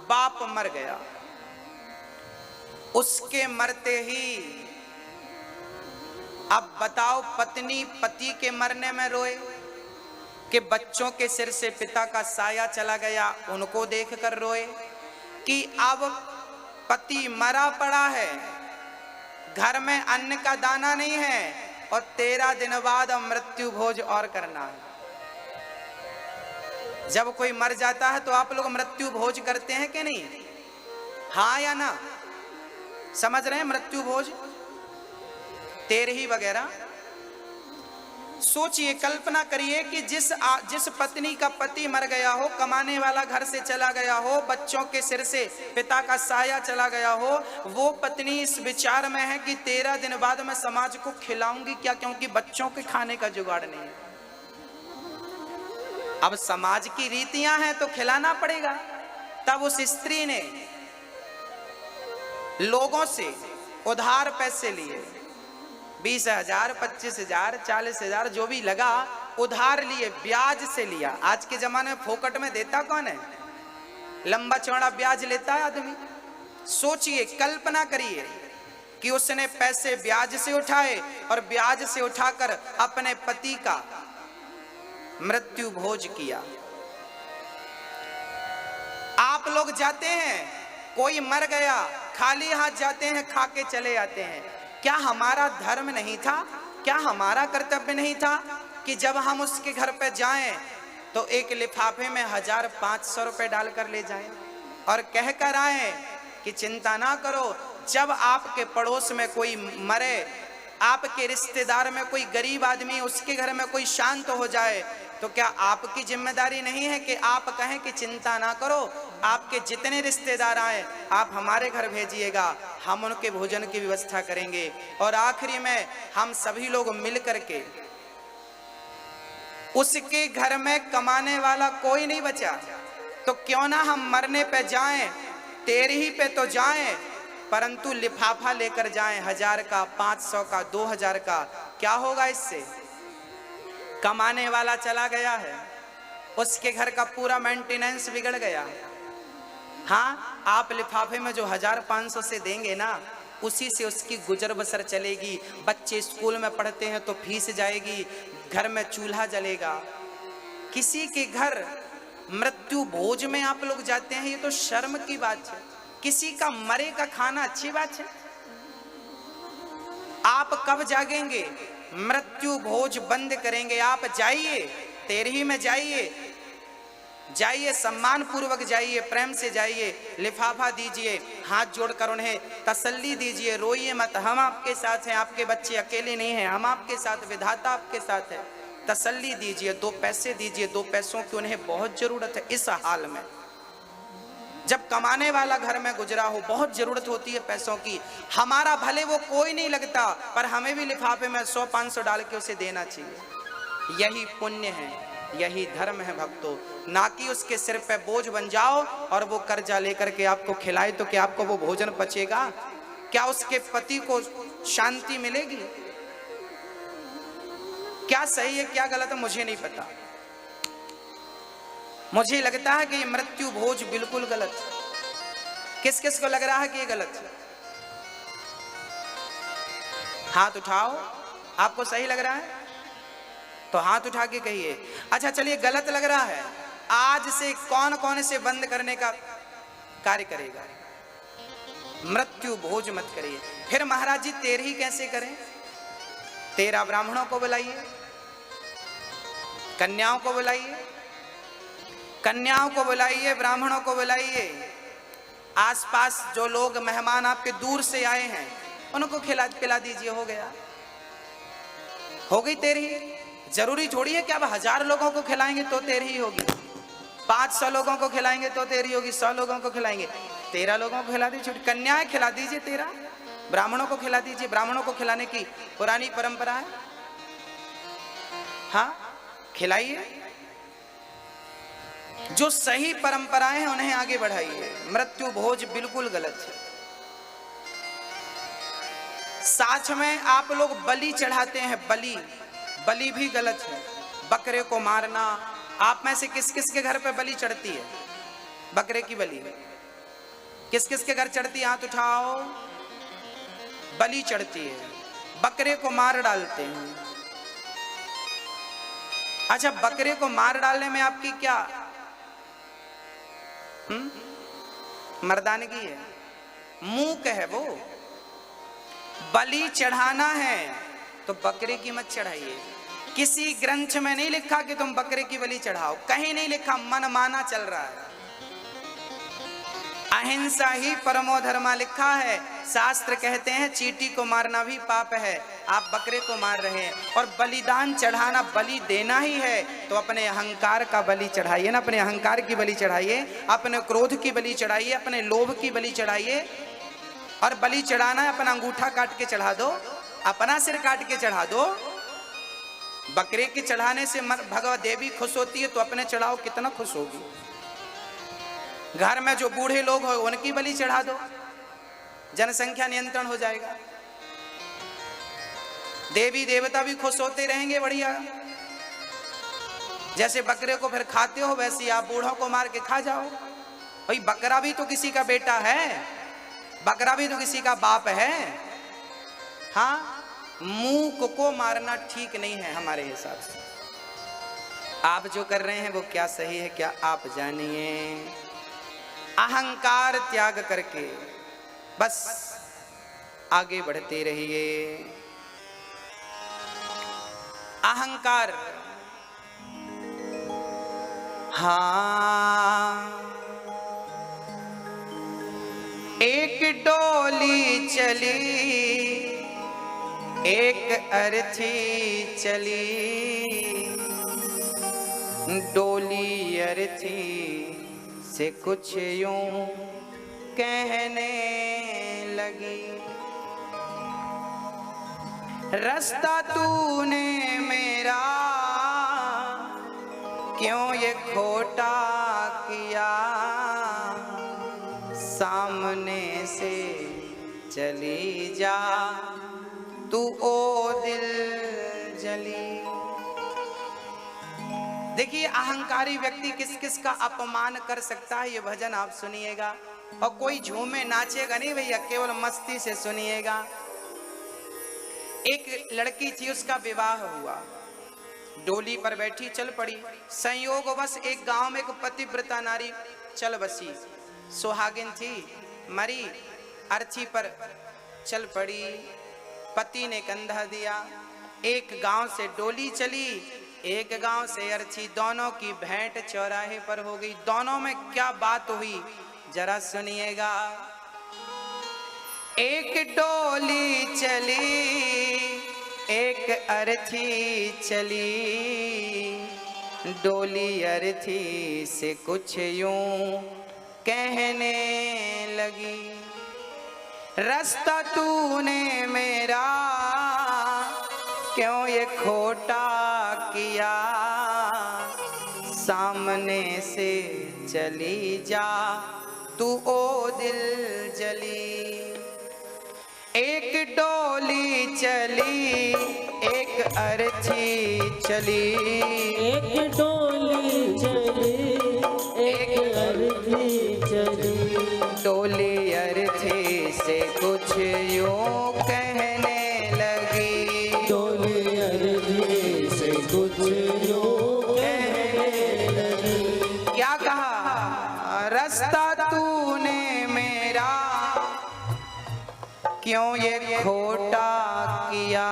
बाप मर गया, उसके मरते ही अब बताओ पत्नी पति के मरने में रोए कि बच्चों के सिर से पिता का साया चला गया, उनको देखकर रोए कि अब पति मरा पड़ा है, घर में अन्न का दाना नहीं है और 13 दिन बाद मृत्यु भोज और करना है। जब कोई मर जाता है तो आप लोग मृत्यु भोज करते हैं कि नहीं? हाँ या ना? समझ रहे हैं? मृत्यु भोज, तेरही वगैरह। सोचिए, कल्पना करिए कि जिस पत्नी का पति मर गया हो, कमाने वाला घर से चला गया हो, बच्चों के सिर से पिता का साया चला गया हो, वो पत्नी इस विचार में है कि 13 दिन बाद मैं समाज को खिलाऊंगी क्या, क्योंकि बच्चों के खाने का जुगाड़ नहीं है। अब समाज की रीतियां हैं तो खिलाना पड़ेगा। तब उस स्त्री ने लोगों से उधार पैसे लिए, 20,000, 25,000, 40,000 जो भी लगा, उधार लिए, ब्याज से लिया। आज के जमाने में फोकट में देता कौन है? लंबा चौड़ा ब्याज लेता है आदमी। सोचिए, कल्पना करिए कि उसने पैसे ब्याज से उठाए और ब्याज से उठाकर अपने पति का मृत्यु भोज किया। आप लोग जाते हैं, कोई मर गया, खाली हाथ जाते हैं, खा के चले आते हैं। क्या हमारा धर्म नहीं था? क्या हमारा कर्तव्य नहीं था कि जब हम उसके घर पे जाएं तो एक लिफाफे में 1,500 रुपए डालकर ले जाएं और कह कर आए कि चिंता ना करो, जब आपके पड़ोस में कोई मरे, आपके रिश्तेदार में कोई गरीब आदमी, उसके घर में कोई शांत हो जाए, तो क्या आपकी जिम्मेदारी नहीं है कि आप कहें कि चिंता ना करो, आपके जितने रिश्तेदार आए आप हमारे घर भेजिएगा, हम उनके भोजन की व्यवस्था करेंगे। और आखिरी में हम सभी लोग मिल करके, उसके घर में कमाने वाला कोई नहीं बचा, तो क्यों ना हम मरने पे जाएं, तेरही पे तो जाएं, परंतु लिफाफा लेकर जाएं, 1000 का, 500 का, 2000 का। क्या होगा इससे? कमाने वाला चला गया है, उसके घर का पूरा मेंटेनेंस बिगड़ गया। हाँ, आप लिफाफे में जो 1500 से देंगे ना, उसी से उसकी गुजर बसर चलेगी। बच्चे स्कूल में पढ़ते हैं तो फीस जाएगी, घर में चूल्हा जलेगा। किसी के घर मृत्यु भोज में आप लोग जाते हैं, ये तो शर्म की बात है। किसी का मरे का खाना अच्छी बात है? आप कब जागेंगे? मृत्यु भोज बंद करेंगे। आप जाइए, तेरही में जाइए, जाइए, सम्मान पूर्वक जाइए, प्रेम से जाइए, लिफाफा दीजिए, हाथ जोड़कर उन्हें तसल्ली दीजिए, रोइए मत, हम आपके साथ हैं, आपके बच्चे अकेले नहीं हैं, हम आपके साथ, विधाता आपके साथ है। तसल्ली दीजिए, 2 पैसे दीजिए, 2 पैसों की उन्हें बहुत जरूरत है इस हाल में। जब कमाने वाला घर में गुजरा हो, बहुत जरूरत होती है पैसों की। हमारा भले वो कोई नहीं लगता, पर हमें भी लिफाफे में 100-500 डाल के उसे देना चाहिए। यही पुण्य है, यही धर्म है भक्तों, ना कि उसके सिर पे बोझ बन जाओ और वो कर्जा लेकर के आपको खिलाए, तो क्या आपको वो भोजन पचेगा? क्या उसके पति को शांति मिलेगी? क्या सही है क्या गलत है मुझे नहीं पता। मुझे लगता है कि ये मृत्यु भोज बिल्कुल गलत है। किस किस को लग रहा है कि ये गलत है? हाथ उठाओ, आपको सही लग रहा है तो हाथ उठा के कहिए। अच्छा चलिए, गलत लग रहा है, आज से कौन कौन से बंद करने का कार्य करेगा? मृत्यु भोज मत करिए। फिर महाराज जी 13 कैसे करें? 13 ब्राह्मणों को बुलाइए, कन्याओं को बुलाइए, कन्याओं को बुलाइए, ब्राह्मणों को बुलाइए, आसपास जो लोग मेहमान आपके दूर से आए हैं उनको खिला पिला दीजिए। हो गया, हो गई 13। जरूरी थोड़ी है कि अब 1000 लोगों को खिलाएंगे तो 13 होगी, 500 लोगों को खिलाएंगे तो 13 होगी, 100 लोगों को खिलाएंगे, 13 लोगों को खिला दीजिए। कन्याएं खिला दीजिए 13, ब्राह्मणों को खिला दीजिए। ब्राह्मणों को खिलाने की पुरानी परंपरा है, हाँ खिलाइए। जो सही परंपराएं हैं उन्हें आगे बढ़ाइए। मृत्यु भोज बिल्कुल गलत है। साथ में आप लोग बलि चढ़ाते हैं, बलि, बलि भी गलत है। बकरे को मारना, आप में से किस किस के घर पे बलि चढ़ती है? बकरे की बलि किस किस के घर चढ़ती है? हाथ उठाओ। बलि चढ़ती है, बकरे को मार डालते हैं। अच्छा, बकरे को मार डालने में आपकी क्या मर्दानगी है? मूक है वो। बलि चढ़ाना है तो बकरे की मत चढ़ाइए। किसी ग्रंथ में नहीं लिखा कि तुम बकरे की बलि चढ़ाओ, कहीं नहीं लिखा, मन माना चल रहा है। अहिंसा ही परमो धर्मा लिखा है। शास्त्र कहते हैं चींटी को मारना भी पाप है, आप बकरे को मार रहे हैं। और बलिदान चढ़ाना, बलि देना ही है तो अपने अहंकार का बलि चढ़ाइए ना, अपने अहंकार की बलि चढ़ाइए, अपने क्रोध की बलि चढ़ाइए, अपने लोभ की बलि चढ़ाइए। और बलि चढ़ाना है, अपना अंगूठा काट के चढ़ा दो, अपना सिर काट के चढ़ा दो। बकरे के चढ़ाने से भगवत देवी खुश होती है तो अपने चढ़ाओ, कितना खुश होगी। घर में जो बूढ़े लोग हो उनकी बलि चढ़ा दो, जनसंख्या नियंत्रण हो जाएगा। देवी देवता भी खुश होते रहेंगे, बढ़िया। जैसे बकरे को फिर खाते हो वैसे आप बूढ़ों को मार के खा जाओ। भाई बकरा भी तो किसी का बेटा है, बकरा भी तो किसी का बाप है। हाँ, मूक को मारना ठीक नहीं है हमारे हिसाब से। आप जो कर रहे हैं वो क्या सही है, क्या आप जानिए। अहंकार त्याग करके बस आगे बढ़ते रहिए। अहंकार, हाँ, एक डोली चली, एक अर्थी चली, डोली अर्थी से कुछ यूं कहने लगी, रास्ता तूने मेरा क्यों ये खोटा किया, सामने से चली जा तू ओ दिल जली। देखिए अहंकारी व्यक्ति किस किस का अपमान कर सकता है, ये भजन आप सुनिएगा। और कोई झूमे नाचेगा नहीं भैया, केवल मस्ती से सुनिएगा। एक लड़की थी, उसका विवाह हुआ, डोली पर बैठी चल पड़ी। संयोग बस एक गांव में एक पतिव्रता नारी चल बसी, सुहागिन थी, मरी, अर्थी पर चल पड़ी। पति ने कंधा दिया, एक गांव से डोली चली, एक गांव से अर्थी, दोनों की भेंट चौराहे पर हो गई। दोनों में क्या बात हुई जरा सुनिएगा। एक डोली चली, एक अर्थी चली, डोली अर्थी से कुछ यूं कहने लगी, रास्ता तूने मेरा क्यों ये खोटा किया, सामने से चली जा तू ओ दिल जली। एक डोली चली, एक अर्थी चली, एक डोली चली, एक अर्थी चली, डोली अर्थी से कुछ यूं कहने लगी, डोली अर्थी से कुछ यूं कहने लगी। क्या कहा, रास्ता तूने मेरा क्यों ये खोटा किया,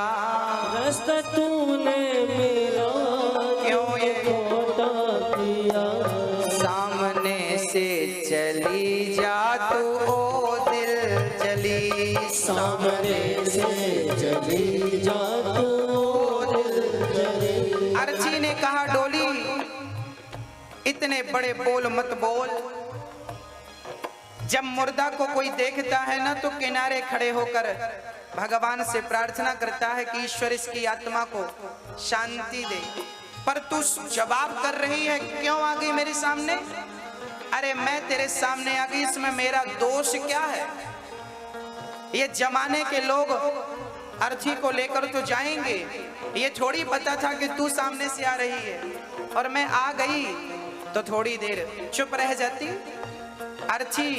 रास्ता तूने मेरा क्यों ये खोटा किया। सामने से चली जा तू ओ दिल जली, सामने से चली जा तू दिल जली। अर्ची ने कहा डोली इतने बड़े बोल मत बोल। जब मुर्दा को कोई देखता है ना तो किनारे खड़े होकर भगवान से प्रार्थना करता है कि ईश्वर इसकी आत्मा को शांति दे, पर तू जवाब कर रही है क्यों आ गई मेरे सामने। अरे मैं तेरे सामने आ गई, इसमें मेरा दोष क्या है। ये जमाने के लोग अर्थी को लेकर तो जाएंगे, ये थोड़ी पता था कि तू सामने से आ रही है और मैं आ गई तो थोड़ी देर चुप रह जाती। अर्थी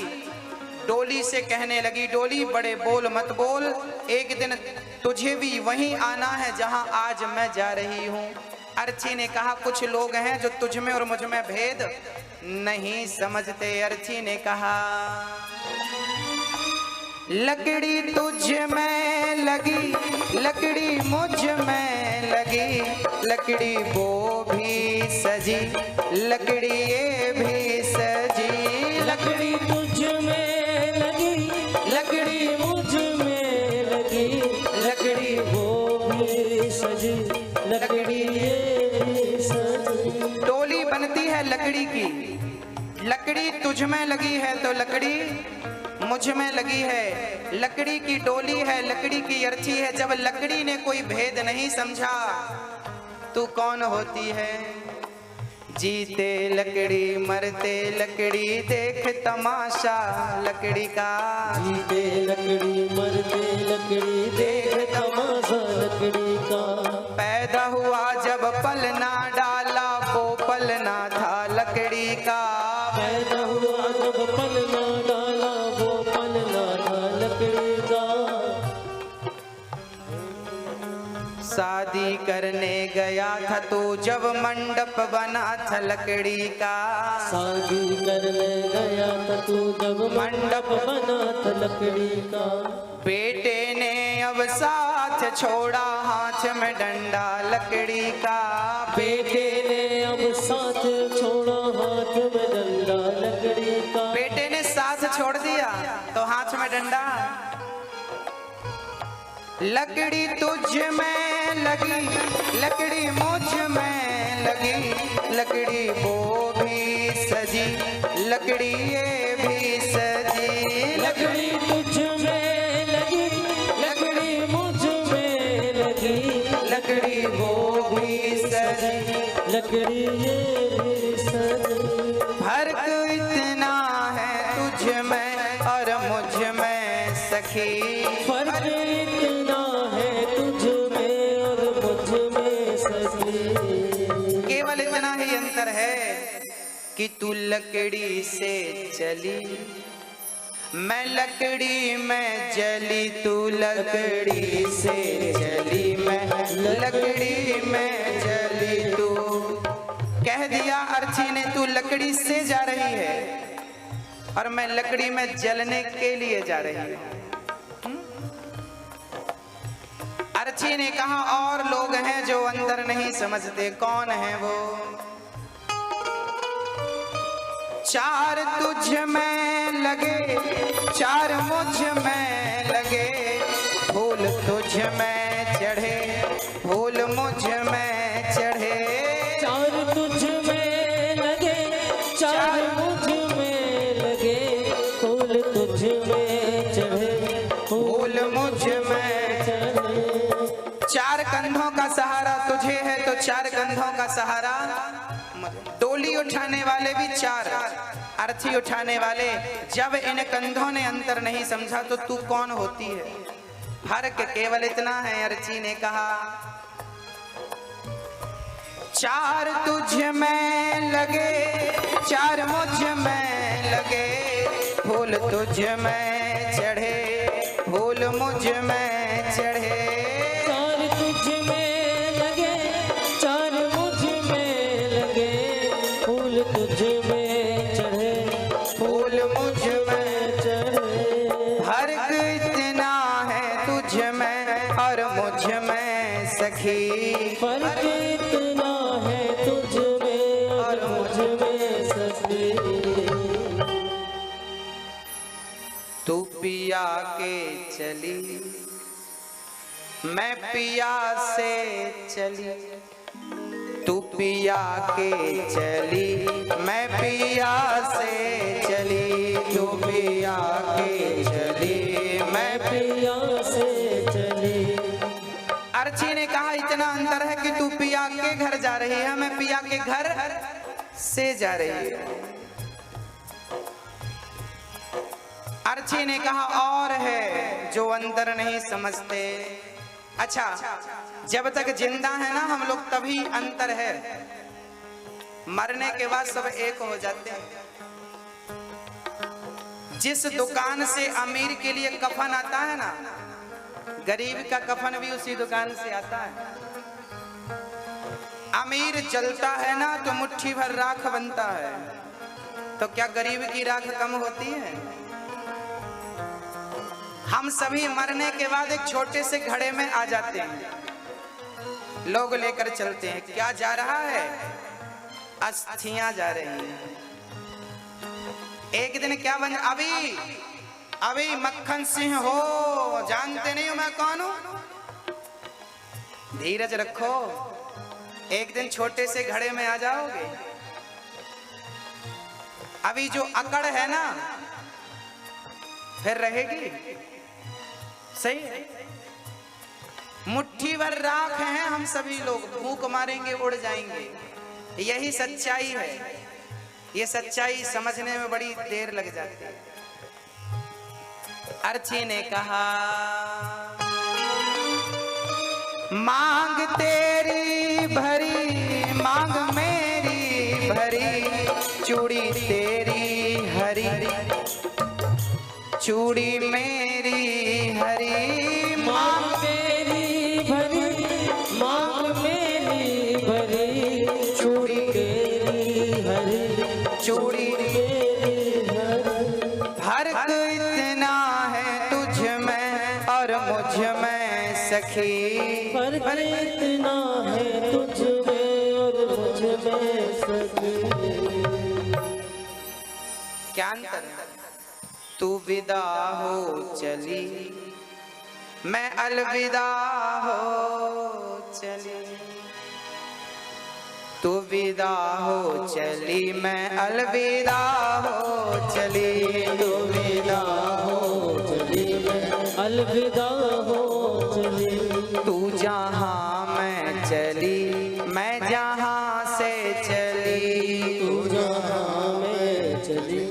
डोली से कहने लगी डोली बड़े बोल मत बोल, एक दिन तुझे भी वहीं आना है जहां आज मैं जा रही हूं। अर्थी ने कहा कुछ लोग हैं जो तुझ में और मुझ में भेद नहीं समझते। अर्थी ने कहा लकड़ी तुझ में लगी, लकड़ी मुझ में लगी, लकड़ी वो भी सजी, लकड़ी ये भी सजी। लकड़ी तुझ में लगी, लकड़ी मुझ में लगी, लकड़ी वो भी सजी, लकड़ी ये भी सजी। डोली बनती है लकड़ी की, लकड़ी तुझ में लगी है तो लकड़ी मुझ में लगी है। लकड़ी की डोली है, लकड़ी की अर्थी है। जब लकड़ी ने कोई भेद नहीं समझा तू कौन होती है। जीते लकड़ी मरते लकड़ी, देख तमाशा लकड़ी का। जीते लकड़ी मरते लकड़ी, देख तमाशा लकड़ी का। पैदा हुआ जब पलना डाला वो पलना था लकड़ी का। पैदा हुआ जब पलना डाला वो पलना था लकड़ी का। शादी करने गया था तू जब मंडप बना था लकड़ी का। शादी करने गया था तू जब मंडप बना था लकड़ी का। बेटे ने अब साथ छोड़ा हाथ में डंडा लकड़ी का। बेटे ने अब साथ छोड़ा हाथ में डंडा लकड़ी का। बेटे ने साथ छोड़ दिया तो हाथ में डंडा। लकड़ी तुझ में लगी, लकड़ी मुझ में लगी, लकड़ी वो भी सजी, लकड़ी ये भी सजी। लकड़ी तुझ में लगी, लकड़ी मुझ में लगी, लकड़ी वो भी सजी, लकड़ी ये भी सजी। फर्क इतना है तुझ में और मुझ में सखी। फर्क इतना है तुझ में और मुझ में सखी। केवल इतना ही अंतर है कि तू लकड़ी से चली, मैं लकड़ी में जली। तू लकड़ी से चली, मैं लकड़ी में जली। तू कह दिया अर्थी ने तू लकड़ी से जा रही है और मैं लकड़ी में जलने के लिए जा रही हूँ। अर्थी ने कहा और लोग हैं जो अंदर नहीं समझते। कौन है वो? चार तुझ में लगे, चार मुझ में लगे, फूल तुझ में चढ़े, फूल मुझ में चढ़े। चार तुझ में लगे, चार मुझ में लगे, फूल तुझ में चढ़े, फूल मुझ में चढ़े। चार कंधों का सहारा तुझे है तो चार कंधों का सहारा। डोली उठाने वाले भी चार, अर्थी उठाने वाले। जब इन कंधों ने अंतर नहीं समझा तो तू कौन होती है। फर्क केवल इतना है। अर्थी ने कहा चार तुझ में लगे, चार मुझ में लगे, फूल तुझ में चढ़े, फूल मुझ में चढ़े। चार तुझ में लगे, चार मुझ में लगे, फूल तुझ में चढ़े, फूल मुझ में चढ़े। फर्क इतना है फर्क इतना है तुझ में और मुझ में सखी। तू पिया के चली मैं पिया से चली, तू पिया के चली मैं पिया से चली, तू पिया के चली मैं पिया से चली। अर्ची ने कहा इतना अंतर है कि तू पिया के घर जा रही है, मैं पिया के घर से जा रही है। अर्ची ने कहा और है जो अंतर नहीं समझते। अच्छा, जब तक जिंदा है ना हम लोग तभी अंतर है, मरने के बाद सब एक हो जाते हैं। जिस दुकान से अमीर के लिए कफन आता है ना, गरीब का कफन भी उसी दुकान से आता है। अमीर जलता है ना तो मुट्ठी भर राख बनता है, तो क्या गरीब की राख कम होती है? हम सभी मरने के बाद एक छोटे से घड़े में आ जाते हैं, लोग लेकर चलते हैं। क्या जा रहा है? अस्थियां जा रही हैं। एक दिन क्या बन, अभी मक्खन सिंह हो, जानते नहीं हो मैं कौन हूं? धीरज रखो, एक दिन छोटे से घड़े में आ जाओगे। अभी जो अकड़ है ना फिर रहेगी, सही है। मुट्ठी भर राख हैं हम सभी लोग, फूंक मारेंगे उड़ जाएंगे। यही सच्चाई है। ये सच्चाई समझने में बड़ी देर लग जाती है। अर्ची ने कहा मांग तेरी भरी मांग मेरी भरी, चूड़ी तेरी हरी चूड़ी मेरी हरी, मांग तेरी भरी मांग मेरी भरी, चूड़ी तेरी हरी चूड़ी मेरी हरी। फर्क इतना है तुझ में और मुझ में सखी, फर्क इतना है तुझ में और मुझ में सखी। क्या अंतर है? तू विदा हो चली मैं अलविदा हो चली, तू विदा हो चली मैं अलविदा हो चली, तू विदा हो चली मैं अलविदा हो चली। तू जहाँ मैं चली मैं जहाँ से चली, तू जहाँ मैं चली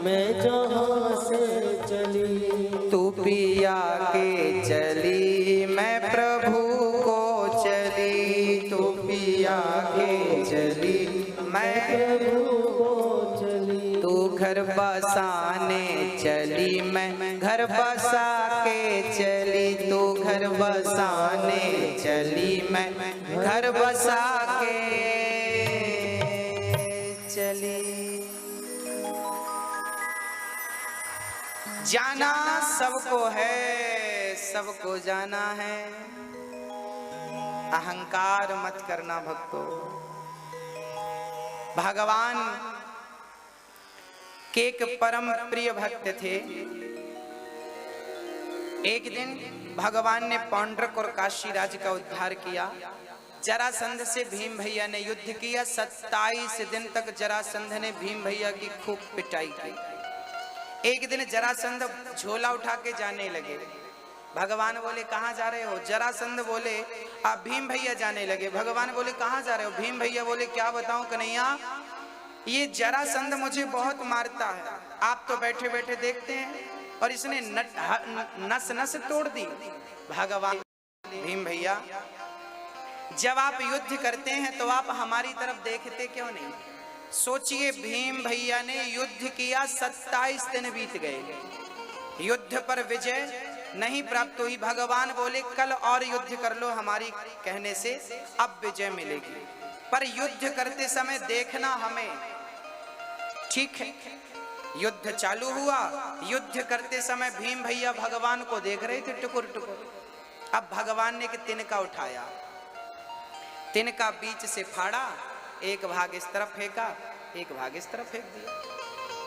मैं जहाँ से चली। तू पिया के चली मैं प्रभु को चली, तू पिया के चली मैं प्रभु को चली। तू घर बसाने चली मैं घर बसा के चली, तू घर बसाने चली मैं घर बसा के चली। जाना सबको है, सबको जाना है, अहंकार मत करना भक्तों। भगवान के एक परम प्रिय भक्त थे। एक दिन भगवान ने पौंड्रक और काशीराज का उद्धार किया। जरासंध से भीम भैया ने युद्ध किया। 27 दिन तक जरासंध ने भीम भैया की खूब पिटाई की। एक दिन जरासंध झोला उठा के जाने लगे। भगवान बोले कहाँ जा रहे हो? जरासंध बोले आप भीम भैया जाने लगे। भगवान बोले कहाँ जा रहे हो? भीम भैया बोले क्या बताऊं कन्हैया, ये जरासंध मुझे बहुत मारता है। आप तो बैठे बैठे देखते हैं और इसने नस नस तोड़ दी। भगवान भीम भैया जब आप युद्ध करते हैं तो आप हमारी तरफ देखते क्यों नहीं? सोचिए, भीम भैया ने युद्ध किया, 27 दिन बीत गए, युद्ध पर विजय नहीं प्राप्त हुई। भगवान बोले कल और युद्ध कर लो हमारी कहने से, अब विजय मिलेगी। पर युद्ध करते समय देखना हमें, ठीक है? युद्ध चालू हुआ, युद्ध करते समय भीम भैया भगवान को देख रहे थे टुकुर टुकुर। अब भगवान ने एक तिनका उठाया, तिनका बीच से फाड़ा, एक भाग इस तरफ फेंका, एक भाग इस तरफ फेंक दिया।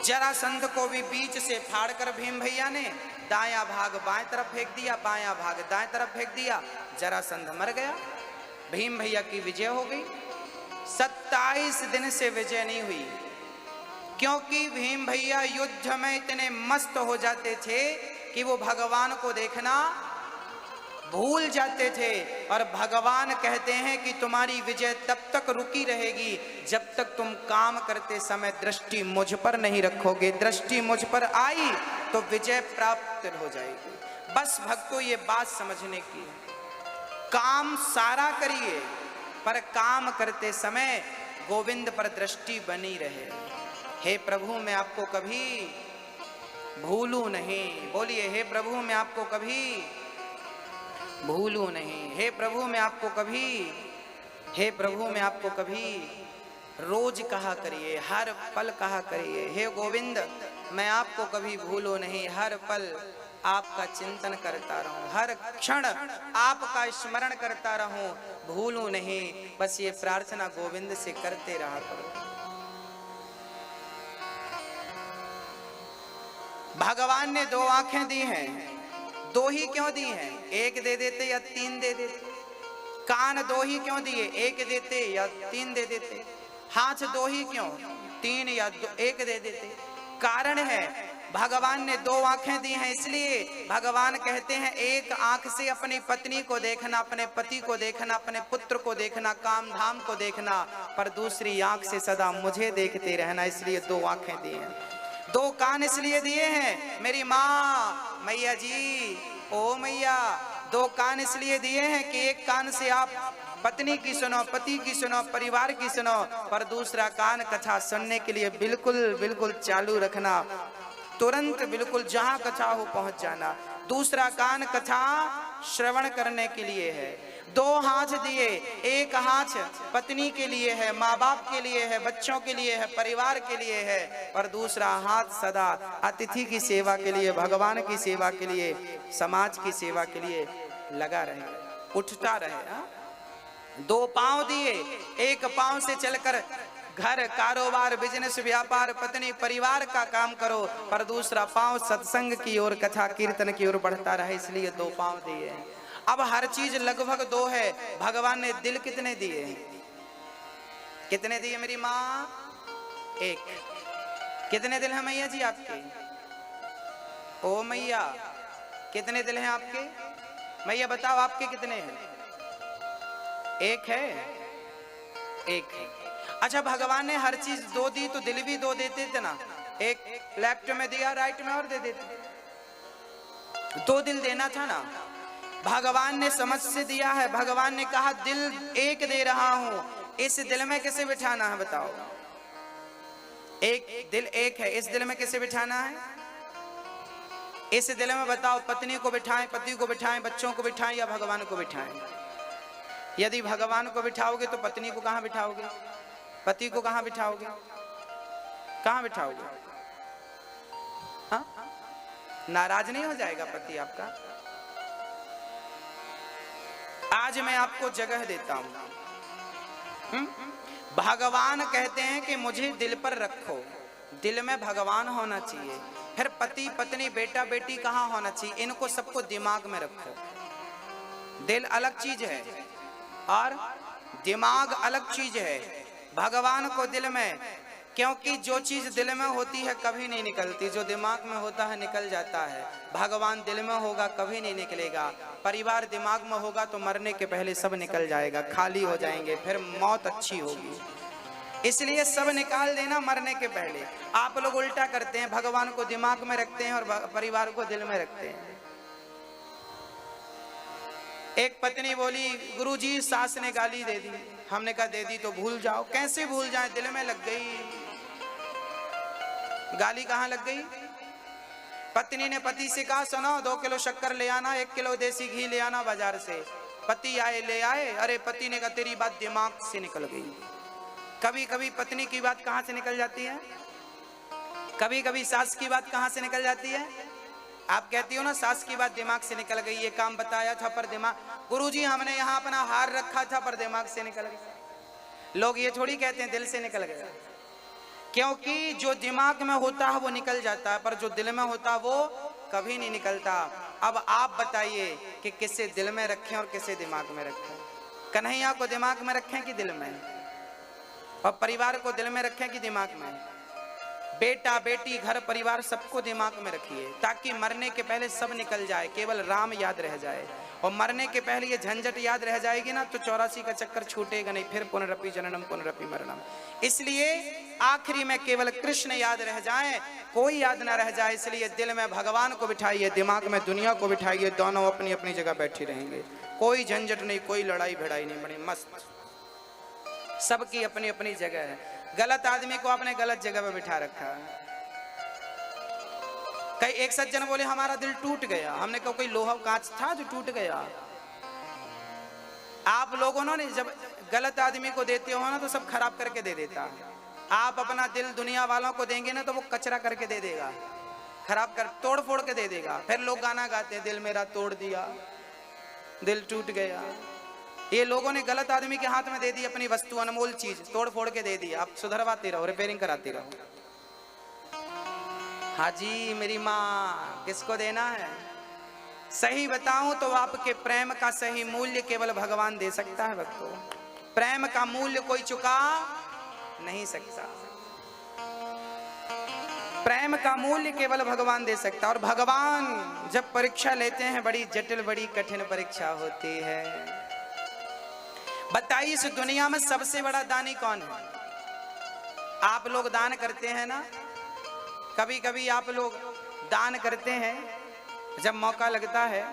जरासंध को भी बीच से फाड़कर भीम भैया ने दायां भाग बाएं तरफ फेंक दिया, बायां भाग दाएं तरफ फेंक दिया। जरासंध मर गया, भीम भैया की विजय हो गई। 27 दिन से विजय नहीं हुई, क्योंकि भीम भैया युद्ध में इतने मस्त हो जाते थे कि वो भगवान को देखना भूल जाते थे। और भगवान कहते हैं कि तुम्हारी विजय तब तक रुकी रहेगी जब तक तुम काम करते समय दृष्टि मुझ पर नहीं रखोगे। दृष्टि मुझ पर आई तो विजय प्राप्त हो जाएगी। बस भक्तों ये बात समझने की, काम सारा करिए पर काम करते समय गोविंद पर दृष्टि बनी रहे। हे प्रभु मैं आपको कभी भूलूं नहीं, बोलिए हे प्रभु मैं आपको कभी भूलूं नहीं। हे प्रभु मैं आपको कभी, हे प्रभु मैं आपको कभी रोज कहा करिए, हर पल कहा करिए, हे गोविंद मैं आपको कभी भूलूं नहीं। हर पल आपका चिंतन करता रहूं, हर क्षण आपका स्मरण करता रहूं, भूलूं नहीं। बस ये प्रार्थना गोविंद से करते रहा करो। भगवान ने 2 आंखें दी हैं, 2 ही क्यों दी हैं? 1 दे देते या 3 दे देते? कान 2 ही क्यों दिए? 1 देते या 3 दे देते? हाथ 2 ही क्यों? 3 या 1 दे देते? कारण है भगवान ने 2 आंखें दी हैं, इसलिए भगवान कहते हैं एक आंख से अपनी पत्नी को देखना, अपने पति को देखना, अपने पुत्र को देखना, काम धाम को देखना, पर दूसरी आंख से सदा मुझे देखते रहना, इसलिए 2 आंखें दी हैं। 2 कान इसलिए दिए हैं, मेरी माँ मैया जी, ओ मैया, 2 कान इसलिए दिए हैं कि एक कान से आप पत्नी की सुनो, पति की सुनो, परिवार की सुनो, पर दूसरा कान कथा सुनने के लिए बिल्कुल बिल्कुल चालू रखना, तुरंत बिल्कुल जहां कथा हो पहुंच जाना। दूसरा कान कथा श्रवण करने के लिए है। 2 हाथ दिए, एक हाथ पत्नी के लिए है, माँ बाप के लिए है, बच्चों के लिए है, परिवार के लिए है, पर दूसरा हाथ सदा अतिथि की सेवा के लिए, भगवान की सेवा के लिए, समाज की सेवा के लिए लगा रहे, उठता रहे। 2 पांव दिए, एक पांव से चलकर घर, कारोबार, बिजनेस, व्यापार, पत्नी, परिवार का काम करो, पर दूसरा पांव सत्संग की ओर, कथा कीर्तन की ओर बढ़ता रहे, इसलिए 2 पांव दिए। अब हर चीज लगभग 2 है। भगवान ने दिल कितने दिए? कितने दिए मेरी माँ? 1। कितने दिल हैं मैया जी आपके? ओ मैया कितने दिल हैं आपके? मैया बताओ आपके कितने हैं? 1 है, 1 है। अच्छा भगवान ने हर चीज 2 दी तो दिल भी 2 देते थे ना। एक लेफ्ट में दिया, राइट में और दे देते, 2 दिल देना था ना। भगवान ने समझ से दिया है। भगवान ने कहा दिल 1 दे रहा हूं, इस दिल में किसे बिठाना है बताओ? एक दिल 1 है, इस दिल में किसे बिठाना है? इस दिल में बताओ पत्नी को बिठाएं, पति को बिठाएं, बच्चों को बिठाएं या भगवान को बिठाएं? यदि भगवान को बिठाओगे तो पत्नी को कहां बिठाओगे? पति को कहां बिठाओगे? कहां बिठाओगे? हाँ? नाराज नहीं हो जाएगा पति आपका? आज मैं आपको जगह देता हूं। भगवान कहते हैं कि मुझे दिल पर रखो, दिल में भगवान होना चाहिए। फिर पति पत्नी बेटा बेटी कहां होना चाहिए? इनको सबको दिमाग में रखो। दिल अलग चीज है और दिमाग अलग चीज है। भगवान को दिल में, क्योंकि जो चीज दिल में होती है कभी नहीं निकलती, जो दिमाग में होता है निकल जाता है। भगवान दिल में होगा कभी नहीं निकलेगा। परिवार दिमाग में होगा तो मरने के पहले सब निकल जाएगा, खाली हो जाएंगे, फिर मौत अच्छी होगी। इसलिए सब निकाल देना मरने के पहले। आप लोग उल्टा करते हैं, भगवान को दिमाग में रखते हैं और परिवार को दिल में रखते हैं। एक पत्नी बोली गुरुजी सास ने गाली दे दी। हमने कहा दे दी तो भूल जाओ। कैसे भूल जाए? दिल में लग गई। गाली कहाँ लग गई? पत्नी ने पति से कहा सुनो 2 किलो शक्कर ले आना, 1 किलो देसी घी ले आना बाजार से। पति आए, ले आए। अरे पति ने कहा तेरी बात दिमाग से निकल गई। कभी कभी पत्नी की बात कहाँ से निकल जाती है? कभी कभी सास की बात कहाँ से निकल जाती है? आप कहती हो ना सास की बात दिमाग से निकल गई, ये काम बताया था पर दिमाग। गुरुजी हमने यहाँ अपना हार रखा था पर दिमाग से निकल गया। लोग ये थोड़ी कहते हैं दिल से निकल गया, क्योंकि जो दिमाग में होता है वो निकल जाता है, पर जो दिल में होता है वो कभी नहीं निकलता। अब आप बताइए कि किसे दिल में रखें और किसे दिमाग में रखें? कन्हैया को दिमाग में रखें कि दिल में? और परिवार को दिल में रखें कि दिमाग में? बेटा बेटी घर परिवार सबको दिमाग में रखिए, ताकि मरने के पहले सब निकल जाए, केवल राम याद रह जाए। और मरने के पहले ये झंझट याद रह जाएगी ना तो 84 का चक्कर छूटेगा नहीं, फिर पुनरपि जननम पुनरपि मरणम। इसलिए आखिरी में केवल कृष्ण याद रह जाए, कोई याद ना रह जाए। इसलिए दिल में भगवान को बिठाइए, दिमाग में दुनिया को बिठाइए, दोनों अपनी अपनी जगह बैठी रहेंगे। कोई झंझट नहीं, कोई लड़ाई भिड़ाई नहीं, बड़ी मस्त, सबकी अपनी अपनी जगह है। गलत आदमी को आपने गलत जगह पे बिठा रखा है। कई एक सज्जन बोले हमारा दिल टूट गया। हमने कहा कोई लोहा कांच था जो टूट गया? आप लोगों ने जब गलत आदमी को देते हो ना तो सब खराब करके दे देता है। आप अपना दिल दुनिया वालों को देंगे ना तो वो कचरा करके दे देगा, खराब कर तोड़ फोड़ के दे देगा। फिर लोग गाना गाते हैं, दिल मेरा तोड़ दिया, दिल टूट गया। ये लोगों ने गलत आदमी के हाथ में दे दी अपनी वस्तु, अनमोल चीज तोड़ फोड़ के दे दी। आप सुधरवाते रहो, रिपेयरिंग कराते रहो। हाजी मेरी माँ किसको देना है? सही बताऊं तो आपके प्रेम का सही मूल्य केवल भगवान दे सकता है भक्तों। प्रेम का मूल्य कोई चुका नहीं सकता। प्रेम का मूल्य केवल भगवान दे सकता। और भगवान जब परीक्षा लेते हैं बड़ी जटिल बड़ी कठिन परीक्षा होती है। बताइए इस दुनिया में सबसे बड़ा दानी कौन है? आप लोग दान करते हैं ना, कभी कभी आप लोग दान करते हैं, जब मौका लगता है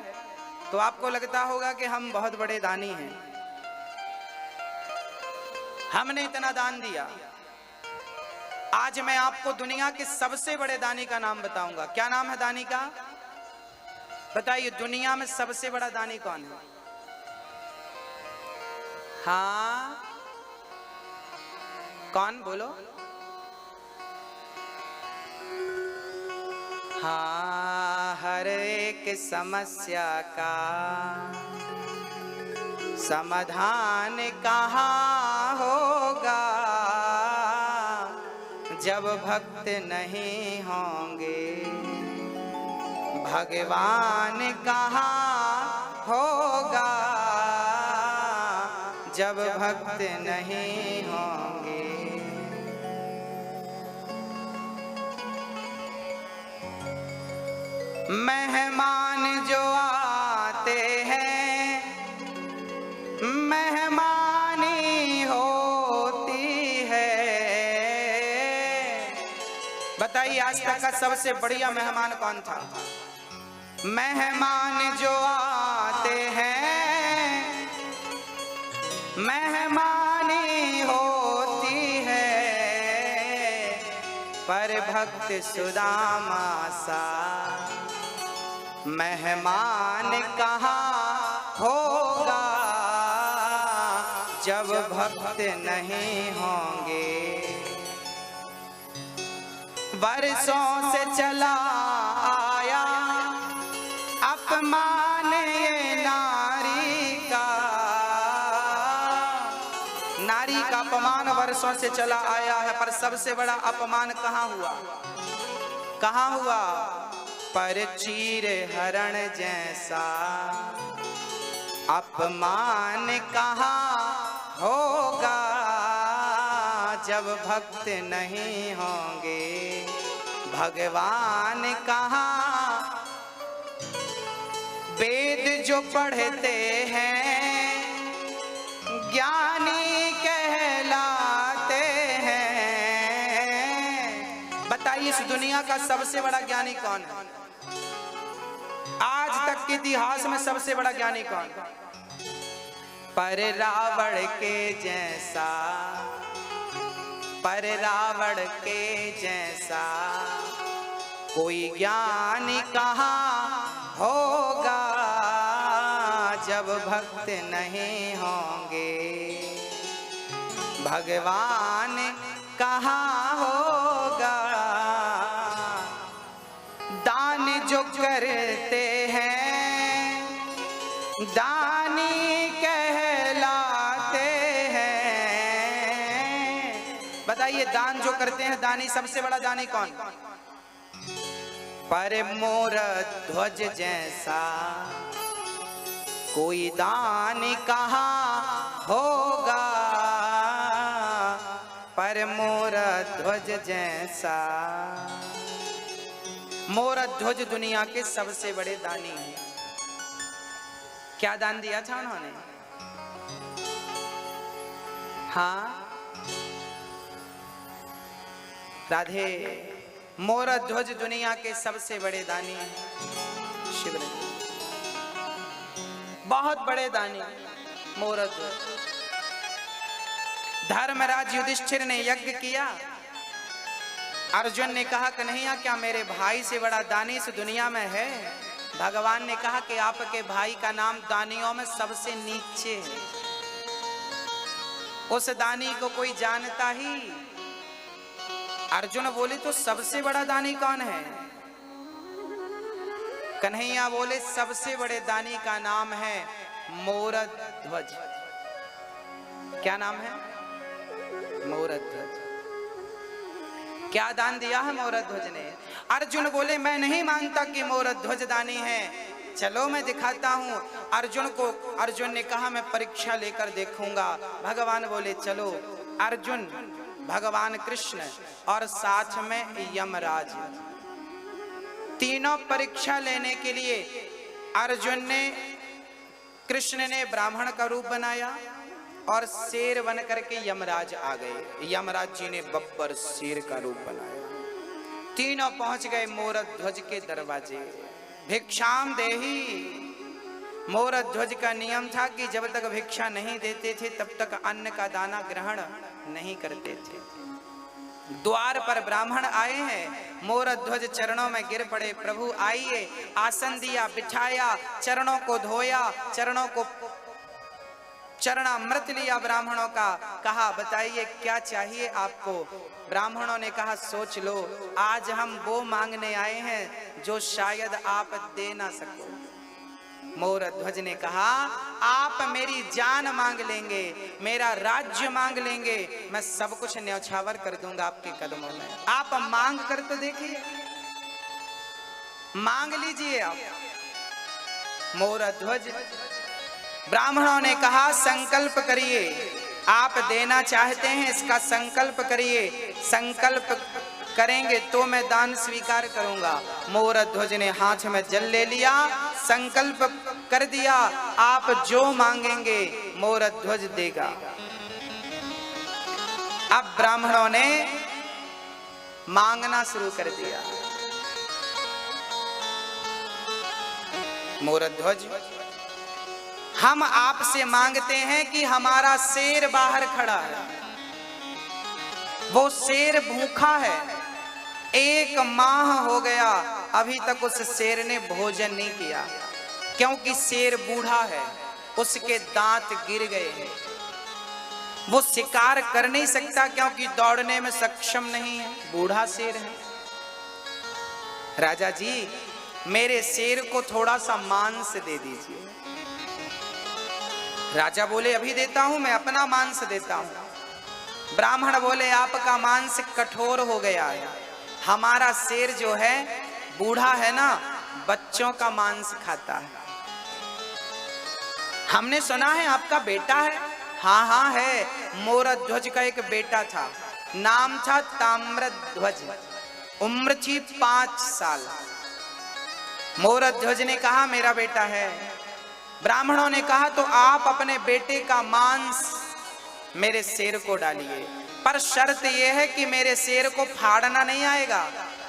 तो आपको लगता होगा कि हम बहुत बड़े दानी हैं, हमने इतना दान दिया। आज मैं आपको दुनिया के सबसे बड़े दानी का नाम बताऊंगा। क्या नाम है दानी का? बताइए दुनिया में सबसे बड़ा दानी कौन है? हाँ कौन बोलो? हाँ, हर एक समस्या का समाधान कहाँ होगा जब भक्त नहीं होंगे, भगवान कहाँ होगा जब भक्त नहीं होंगे। मेहमान जो आते हैं मेहमानी होती है। बताइए आज तक का सबसे बढ़िया मेहमान कौन था? मेहमान जो आते हैं मेहमानी होती है, पर भक्त सुदामा सा मेहमान कहाँ होगा जब भक्त नहीं होंगे। बरसों से चला आया अपमान ये नारी का, नारी का अपमान वर्षों से चला आया है, पर सबसे बड़ा अपमान कहाँ हुआ? कहाँ हुआ? पर चीर हरण जैसा अपमान कहाँ होगा जब भक्त नहीं होंगे, भगवान कहाँ। वेद जो पढ़ते हैं ज्ञानी कहलाते हैं। बताइए इस दुनिया का सबसे बड़ा ज्ञानी कौन है? आज तक के इतिहास में सबसे बड़ा ज्ञानी कौन? पर रावण के जैसा, पर रावण के जैसा कोई ज्ञानी कहाँ होगा जब भक्त नहीं होंगे, भगवान कहाँ होगा। दान जो करते हैं दानी बताइए दान जो करते हैं दानी, सबसे बड़ा दानी कौन? पर मोर ध्वज जैसा कोई दानी कहाँ होगा, पर मोर ध्वज जैसा। मोर ध्वज दुनिया के सबसे बड़े दानी हैं। क्या दान दिया था उन्होंने? हाँ राधे, मोर ध्वज दुनिया के सबसे बड़े दानी हैं शिव, बहुत बड़े दानी मोर ध्वज। धर्मराज युधिष्ठिर ने यज्ञ किया, अर्जुन ने कहा कन्हैया क्या मेरे भाई से बड़ा दानी इस दुनिया में है? भगवान ने कहा कि आपके भाई का नाम दानियों में सबसे नीचे है, उस दानी को कोई जानता ही। अर्जुन बोले तो सबसे बड़ा दानी कौन है? कन्हैया बोले सबसे बड़े दानी का नाम है मोर ध्वज। क्या नाम है? मोर ध्वज। क्या दान दिया है मोर ध्वज ने? अर्जुन बोले मैं नहीं मानता कि मोर ध्वज दानी है, चलो मैं दिखाता हूं अर्जुन ने कहा मैं परीक्षा लेकर देखूंगा। भगवान बोले चलो। अर्जुन, भगवान कृष्ण और साथ में यमराज, तीनों परीक्षा लेने के लिए अर्जुन ने, कृष्ण ने ब्राह्मण का रूप बनाया और शेर बन करके यमराज आ गए। यमराज जी ने बब्बर शेर का रूप बनाया। तीनों पहुंच गए मोर ध्वज के दरवाजे। भिक्षाम देही। मोर ध्वज का नियम था कि जब तक भिक्षा नहीं देते थे तब तक अन्न का दाना ग्रहण नहीं करते थे। द्वार पर ब्राह्मण आए हैं, मोर ध्वज चरणों में गिर पड़े, प्रभु आइए। आसन दिया, बिठाया, चरणों को धोया, चरणामृत लिया ब्राह्मणों का। कहा बताइए क्या चाहिए आपको? ब्राह्मणों ने कहा सोच लो, आज हम वो मांगने आए हैं जो शायद आप दे ना सको। मोर ध्वज ने कहा आप मेरी जान मांग लेंगे, मेरा राज्य मांग लेंगे, मैं सब कुछ न्यौछावर कर दूंगा आपके कदमों में। आप मांग कर तो देखिए, मांग लीजिए आप। मोर ध्वज। ब्राह्मणों ने कहा संकल्प करिए, आप देना चाहते हैं इसका संकल्प करिए, संकल्प करेंगे तो मैं दान स्वीकार करूंगा। मोर ध्वज ने हाथ में जल ले लिया, संकल्प कर दिया, आप जो मांगेंगे मोर ध्वज देगा। अब ब्राह्मणों ने मांगना शुरू कर दिया। मोर ध्वज, हम आपसे मांगते हैं कि हमारा शेर बाहर खड़ा है, वो शेर भूखा है, 1 माह हो गया अभी तक उस शेर ने भोजन नहीं किया, क्योंकि शेर बूढ़ा है, उसके दांत गिर गए हैं, वो शिकार कर नहीं सकता क्योंकि दौड़ने में सक्षम नहीं है, बूढ़ा शेर है। राजा जी मेरे शेर को थोड़ा सा मांस दे दीजिए। राजा बोले अभी देता हूं, मैं अपना मांस देता हूं। ब्राह्मण बोले आपका मांस कठोर हो गया है, हमारा शेर जो है बूढ़ा है ना, बच्चों का मांस खाता है। हमने सुना है आपका बेटा है। हाँ हाँ है, मोर ध्वज का एक बेटा था, नाम था ताम्रध्वज, उम्र थी 5 साल। मोर ध्वज ने कहा मेरा बेटा है। ब्राह्मणों ने कहा तो आप अपने बेटे का मांस मेरे शेर को डालिए, पर शर्त यह है कि मेरे शेर को फाड़ना नहीं आएगा,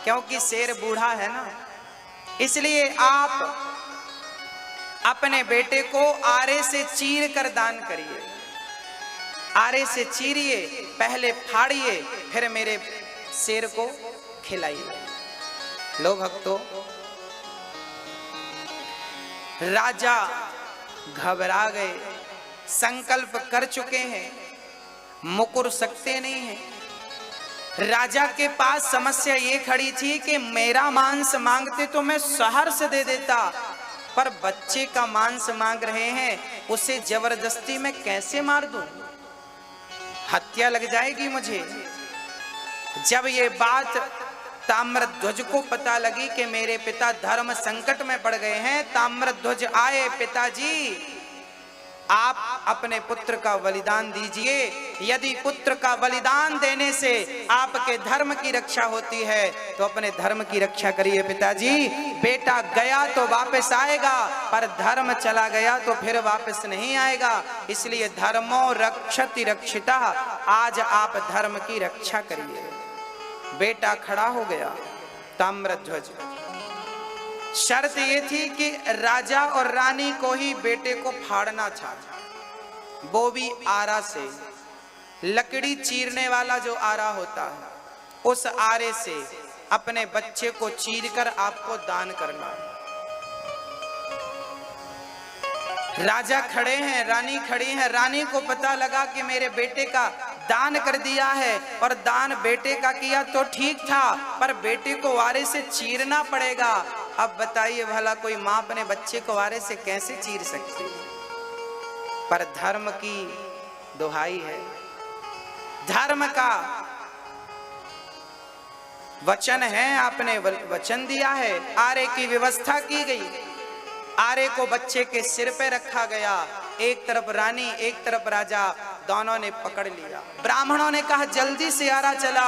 क्योंकि शेर बूढ़ा है ना, इसलिए आप अपने बेटे को आरे से चीर कर दान करिए। आरे से चीरिए, पहले फाड़िए, फिर मेरे शेर को खिलाइए। लो भक्तों, राजा घबरा गए, संकल्प कर चुके हैं, मुकर सकते नहीं हैं। राजा के पास समस्या ये खड़ी थी कि मेरा मांस मांगते तो मैं शहर से दे देता, पर बच्चे का मांस मांग रहे हैं, उसे जबरदस्ती में कैसे मार दूं, हत्या लग जाएगी मुझे। जब ये बात ताम्रध्वज को पता लगी कि मेरे पिता धर्म संकट में पड़ गए हैं, ताम्रध्वज आए, पिताजी आप अपने पुत्र का बलिदान दीजिए। यदि पुत्र का बलिदान देने से आपके धर्म की रक्षा होती है तो अपने धर्म की रक्षा करिए पिताजी। बेटा गया तो वापस आएगा, पर धर्म चला गया तो फिर वापस नहीं आएगा। इसलिए धर्मो रक्षति रक्षिता, आज आप धर्म की रक्षा करिए। बेटा खड़ा हो गया ताम्रध्वज। शर्त ये थी कि राजा और रानी को ही बेटे को फाड़ना था, वो भी आरा से। लकड़ी चीरने वाला जो आरा होता है, उस आरे से अपने बच्चे को चीरकर आपको दान करना। राजा खड़े हैं, रानी खड़ी है। रानी को पता लगा कि मेरे बेटे का दान कर दिया है, और दान बेटे का किया तो ठीक था, पर बेटे को आरे से चीरना पड़ेगा। अब बताइए भला कोई मां अपने बच्चे को आरे से कैसे चीर सकती है? पर धर्म की दुहाई है, धर्म का वचन है, आपने वचन दिया है। आरे की व्यवस्था की गई, आरे को बच्चे के सिर पे रखा गया। एक तरफ रानी, एक तरफ राजा, दोनों ने पकड़ लिया। ब्राह्मणों ने कहा जल्दी से आरा चला।